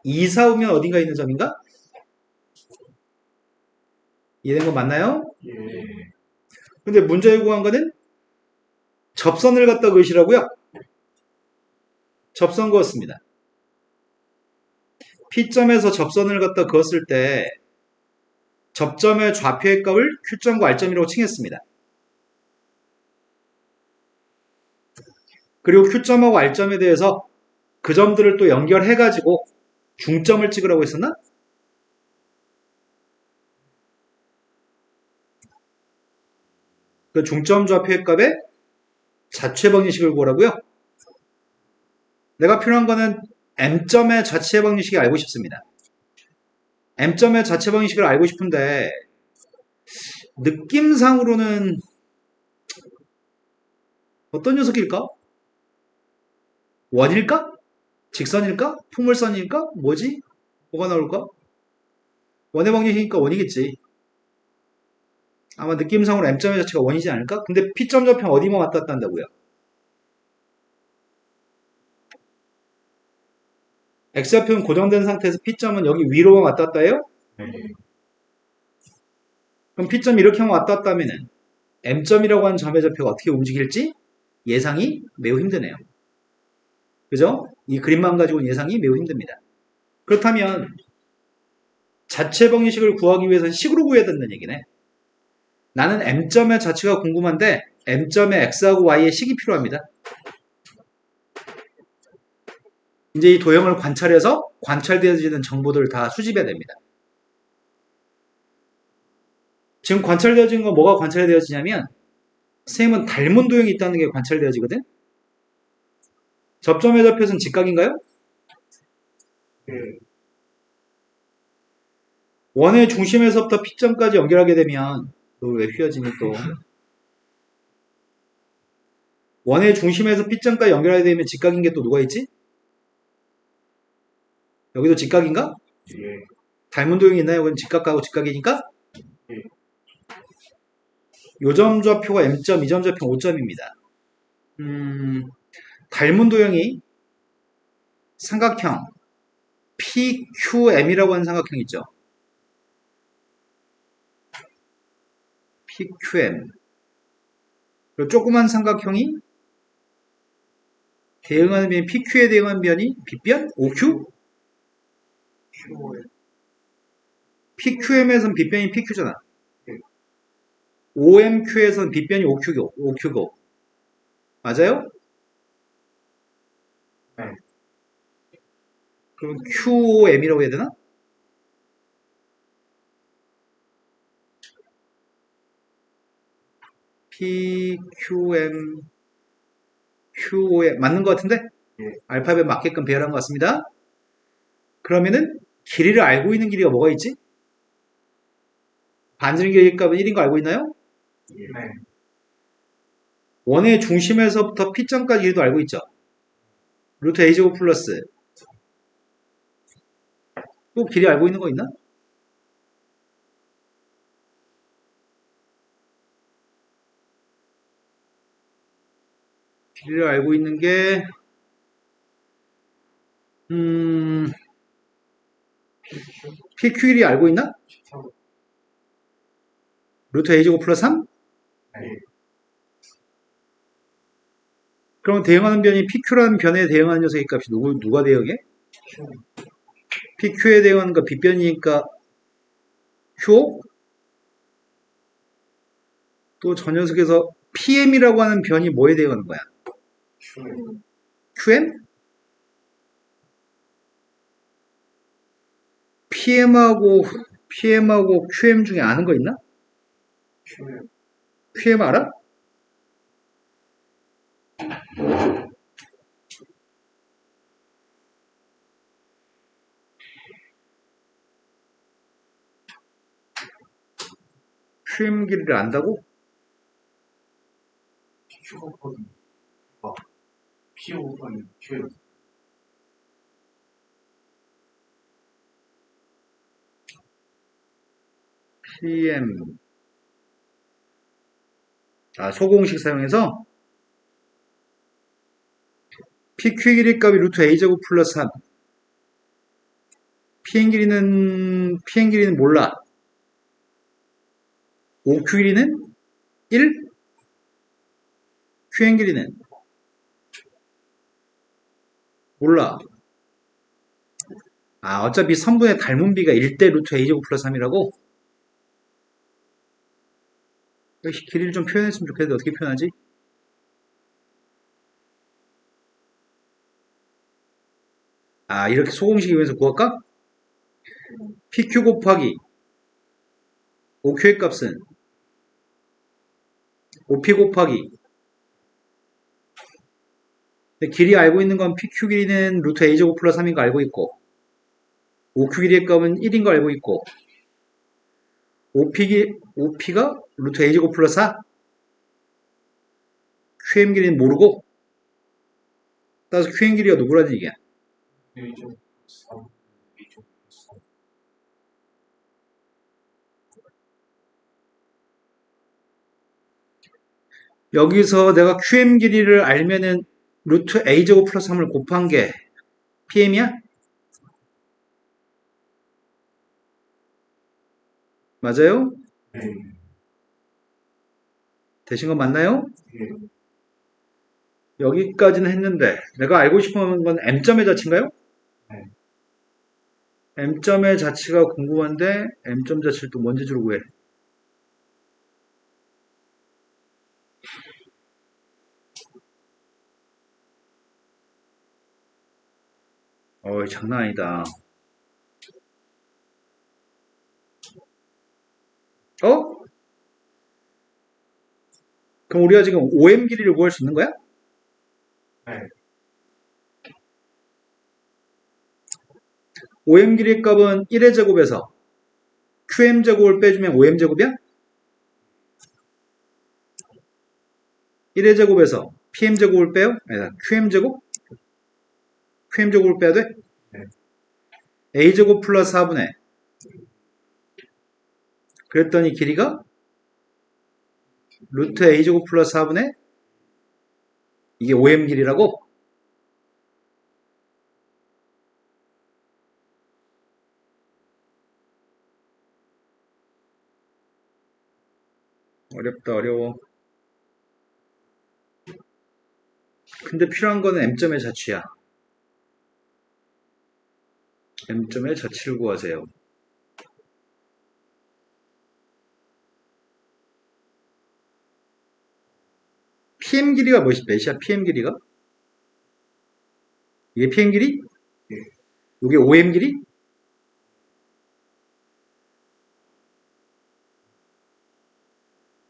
2, 4 오면 어딘가 있는 점인가? 이해된 거 맞나요? 예. 근데 문제 요구한 거는 접선을 갖다 그으시라고요? 접선 그었습니다. P점에서 접선을 갖다 그었을 때 접점의 좌표의 값을 Q점과 R점이라고 칭했습니다. 그리고 Q점하고 R점에 대해서 그 점들을 또 연결해가지고 중점을 찍으라고 했었나? 그 중점 좌표의 값에 자취의 방정식을 구하라고요? 내가 필요한 거는 M점의 자취의 방정식이 알고 싶습니다. M점의 자취 방정식을 알고 싶은데 느낌상으로는 어떤 녀석일까? 원일까? 직선일까? 풍물선일까? 뭐지? 뭐가 나올까? 원의 방정식이니까 원이겠지. 아마 느낌상으로 M점의 자체가 원이지 않을까? 근데 P점 좌표는 어디만 왔다 갔다 한다고요? X좌표는 고정된 상태에서 P점은 여기 위로만 왔다 갔다 해요? 예. 그럼 P점이 이렇게 하면 왔다 갔다 하면은 M점이라고 하는 점의 좌표가 어떻게 움직일지 예상이 매우 힘드네요. 그죠? 이 그림만 가지고는 예상이 매우 힘듭니다. 그렇다면 자체 방정식을 구하기 위해서는 식으로 구해야 된다는 얘기네. 나는 M점의 자체가 궁금한데 M점의 X하고 Y의 식이 필요합니다. 이제 이 도형을 관찰해서 관찰되어지는 정보들을 다 수집해야 됩니다. 지금 관찰되어지는 건 뭐가 관찰되어지냐면 선생님은 닮은 도형이 있다는 게 관찰되어지거든. 접점의 좌표는 직각인가요? 네. 원의 중심에서부터 P점까지 연결하게 되면 너 왜 휘어지니 또 원의 중심에서 P점까지 연결하게 되면 직각인 게 또 누가 있지? 여기도 직각인가? 예. 닮은 도형이 있나요? 여기는 직각하고 직각이니까 예. 요점 좌표가 M점, 이 점 좌표가 5점입니다. 닮은 도형이 삼각형 PQM이라고 하는 삼각형 있죠. PQM. 그리고 조그만 삼각형이 대응하는 변이 PQ에 대응하는 변이 빗변? OQ? 큐에 PQM에선 빗변이 PQ잖아. 네. OMQ에선 빗변이 OQ고. 맞아요? 네. 그럼 QOM이라고 해야 되나? PQM, QOM 맞는 것 같은데? 예. 알파벳 맞게끔 배열한 것 같습니다. 그러면은 길이를 알고 있는 길이가 뭐가 있지? 반지름 길이값은 1인 거 알고 있나요? 네. 원의 중심에서부터 P점까지 길이도 알고 있죠? 루트 A제곱 플러스 또 길이 알고 있는 거 있나? 길이를 알고 있는 게 PQ 길이 알고 있나? 루트 A제곱 플러스 3? 네. 그럼 대응하는 변이 PQ라는 변에 대응하는 녀석의 값이 누가 대응해? 큐. PQ에 대응하는 거 B변이니까 Q? 또 저 녀석에서 PM이라고 하는 변이 뭐에 대응하는 거야? 큐에 QM? PM하고 QM 중에 아는 거 있나? 큐에 QM 알아? QM 길이를 안다고? 큐거든. P5번 큐에 PM. 소공식 사용해서 PQ 길이 값이 루트 A제곱 플러스 3. PM 길이는 몰라. OQ 길이는 1? QM 길이는 몰라. 어차피 선분의 닮은 비가 1대 루트 A제곱 플러스 3이라고? 길이를 좀 표현했으면 좋겠는데 어떻게 표현하지? 이렇게 소공식 이용해서 구할까? PQ 곱하기 OQ의 값은 OP 곱하기 길이 알고 있는 건 PQ 길이는 루트 A제곱 플러스 3인 거 알고 있고 OQ 길이의 값은 1인 거 알고 있고 OP가 루트 A제곱 플러스 4 QM 길이는 모르고 따라서 QM 길이가 누구라는 얘기야? A쪽 3 B쪽 3 여기서 내가 QM 길이를 알면은 루트 A제곱 플러스 3을 곱한 게 PM이야? 맞아요? 네. 되신 거 맞나요? 예. 여기까지는 했는데 내가 알고 싶은 건 M점의 자치인가요? 네. M점의 자치가 궁금한데 M점 자치를 또 뭔지 줄 구해. 장난 아니다. 어? 그럼 우리가 지금 OM 길이를 구할 수 있는 거야? 네. OM 길이의 값은 1의 제곱에서 QM 제곱을 빼주면 OM 제곱이야? 1의 제곱에서 PM 제곱을 빼요? 아니다. QM 제곱? QM 제곱을 빼야 돼? 네. A 제곱 플러스 4분의 그랬더니 길이가 루트 A 제곱 플러스 4분의 이게 OM 길이라고? 어렵다, 어려워. 근데 필요한 거는 M점의 자취야. M점의 자취를 구하세요. PM 길이가 몇이야? PM 길이가? 이게 PM 길이? 예. 이게 OM 길이?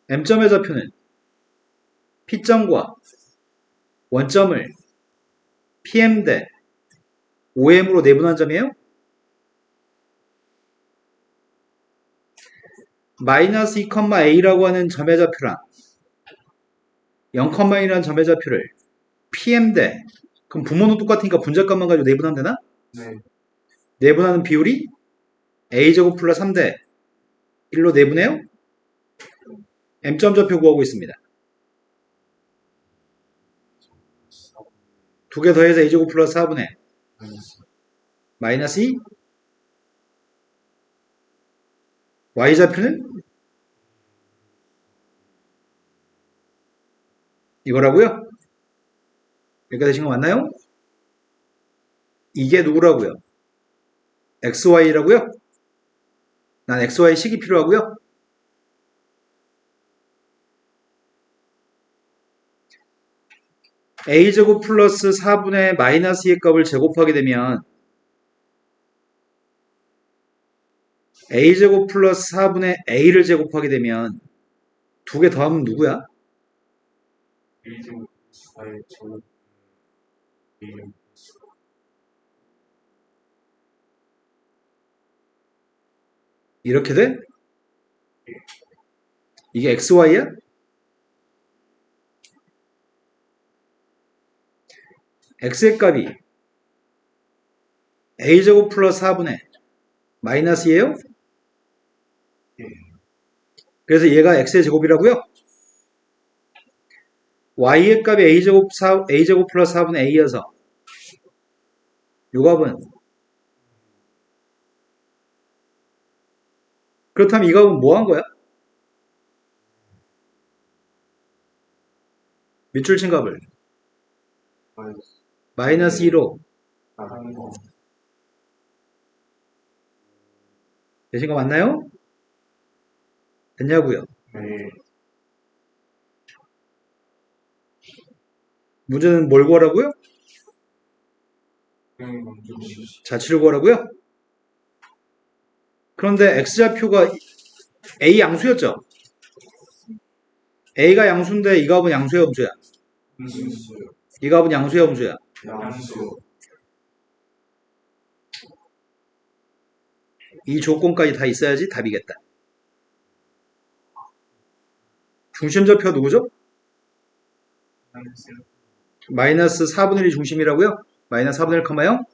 M점의 좌표는 P점과 원점을 PM 대 OM으로 내분한 점이에요? 마이너스 2,A라고 하는 점의 좌표랑 0,1이라는 점의 좌표를 PM 대 그럼 분모는 똑같으니까 분자값만 가지고 내분하면 되나? 네. 내분하는 비율이 A제곱 플러스 3대 1로 내분해요? M점 좌표 구하고 있습니다. 두 개 더해서 A제곱 플러스 4분의 마이너스 2 Y좌표는 이거라고요? 여기까지 되신 거 맞나요? 이게 누구라고요? XY라고요? 난 XY 식이 필요하고요. A제곱 플러스 4분의 마이너스 2의 값을 제곱하게 되면 A제곱 플러스 4분의 A를 제곱하게 되면 두 개 더하면 누구야? A제곱 Y의 제곱 A제곱 이렇게 돼? 이게 XY야? X의 값이 A제곱 플러스 4분의 마이너스예요? 예. 그래서 얘가 X의 제곱이라고요? Y의 값이 A제곱 플러스 4분의 A여서 요 값은 그렇다면 이 값은 뭐 한 거야? 밑줄 친 값을 마이너스 2로 나가는 거. 되신 거 맞나요? 됐냐고요? 네. 문제는 뭘 구하라고요? 그냥 먼저 자취를 구하라고요? 그런데 X좌표가 A 양수였죠? A가 양수인데 이 값은 양수야, 음수야? 음수 이 값은 양수야, 음수야? 양수 이 조건까지 다 있어야지 답이겠다. 중심좌표 누구죠? 마이너스 4분의 1이 중심이라고요? 마이너스 4분의 1, 0?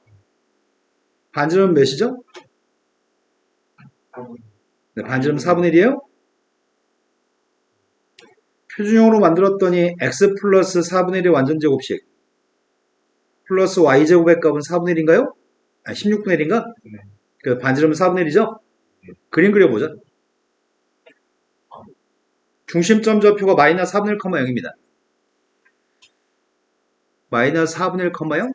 반지름은 몇이죠? 네, 반지름 4분의 1이에요? 표준형으로 만들었더니 x 플러스 4분의 1의 완전제곱식 플러스 y제곱의 값은 4분의 1인가요? 아, 16분의 1인가? 네. 그 반지름은 4분의 1이죠? 그림 그려보자. 중심점 좌표가 마이너스 4분의 1, 0입니다. 마이너스 4분의 1, 0?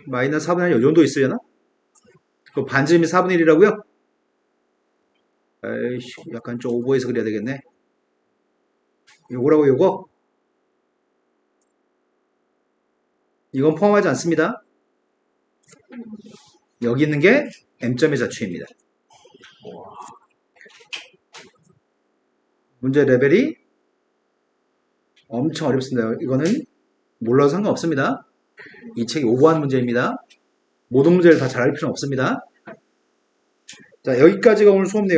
마이너스 4분의 1, 이 정도 있으려나? 그 반지름이 4분의 1이라고요? 에이씨, 약간 좀 오버해서 그려야 되겠네. 요거라고 요거? 이건 포함하지 않습니다. 여기 있는 게 M점의 자취입니다. 문제 레벨이 엄청 어렵습니다. 이거는 몰라도 상관없습니다. 이 책이 오버한 문제입니다. 모든 문제를 다 잘 할 필요는 없습니다. 자, 여기까지가 오늘 수업 내용.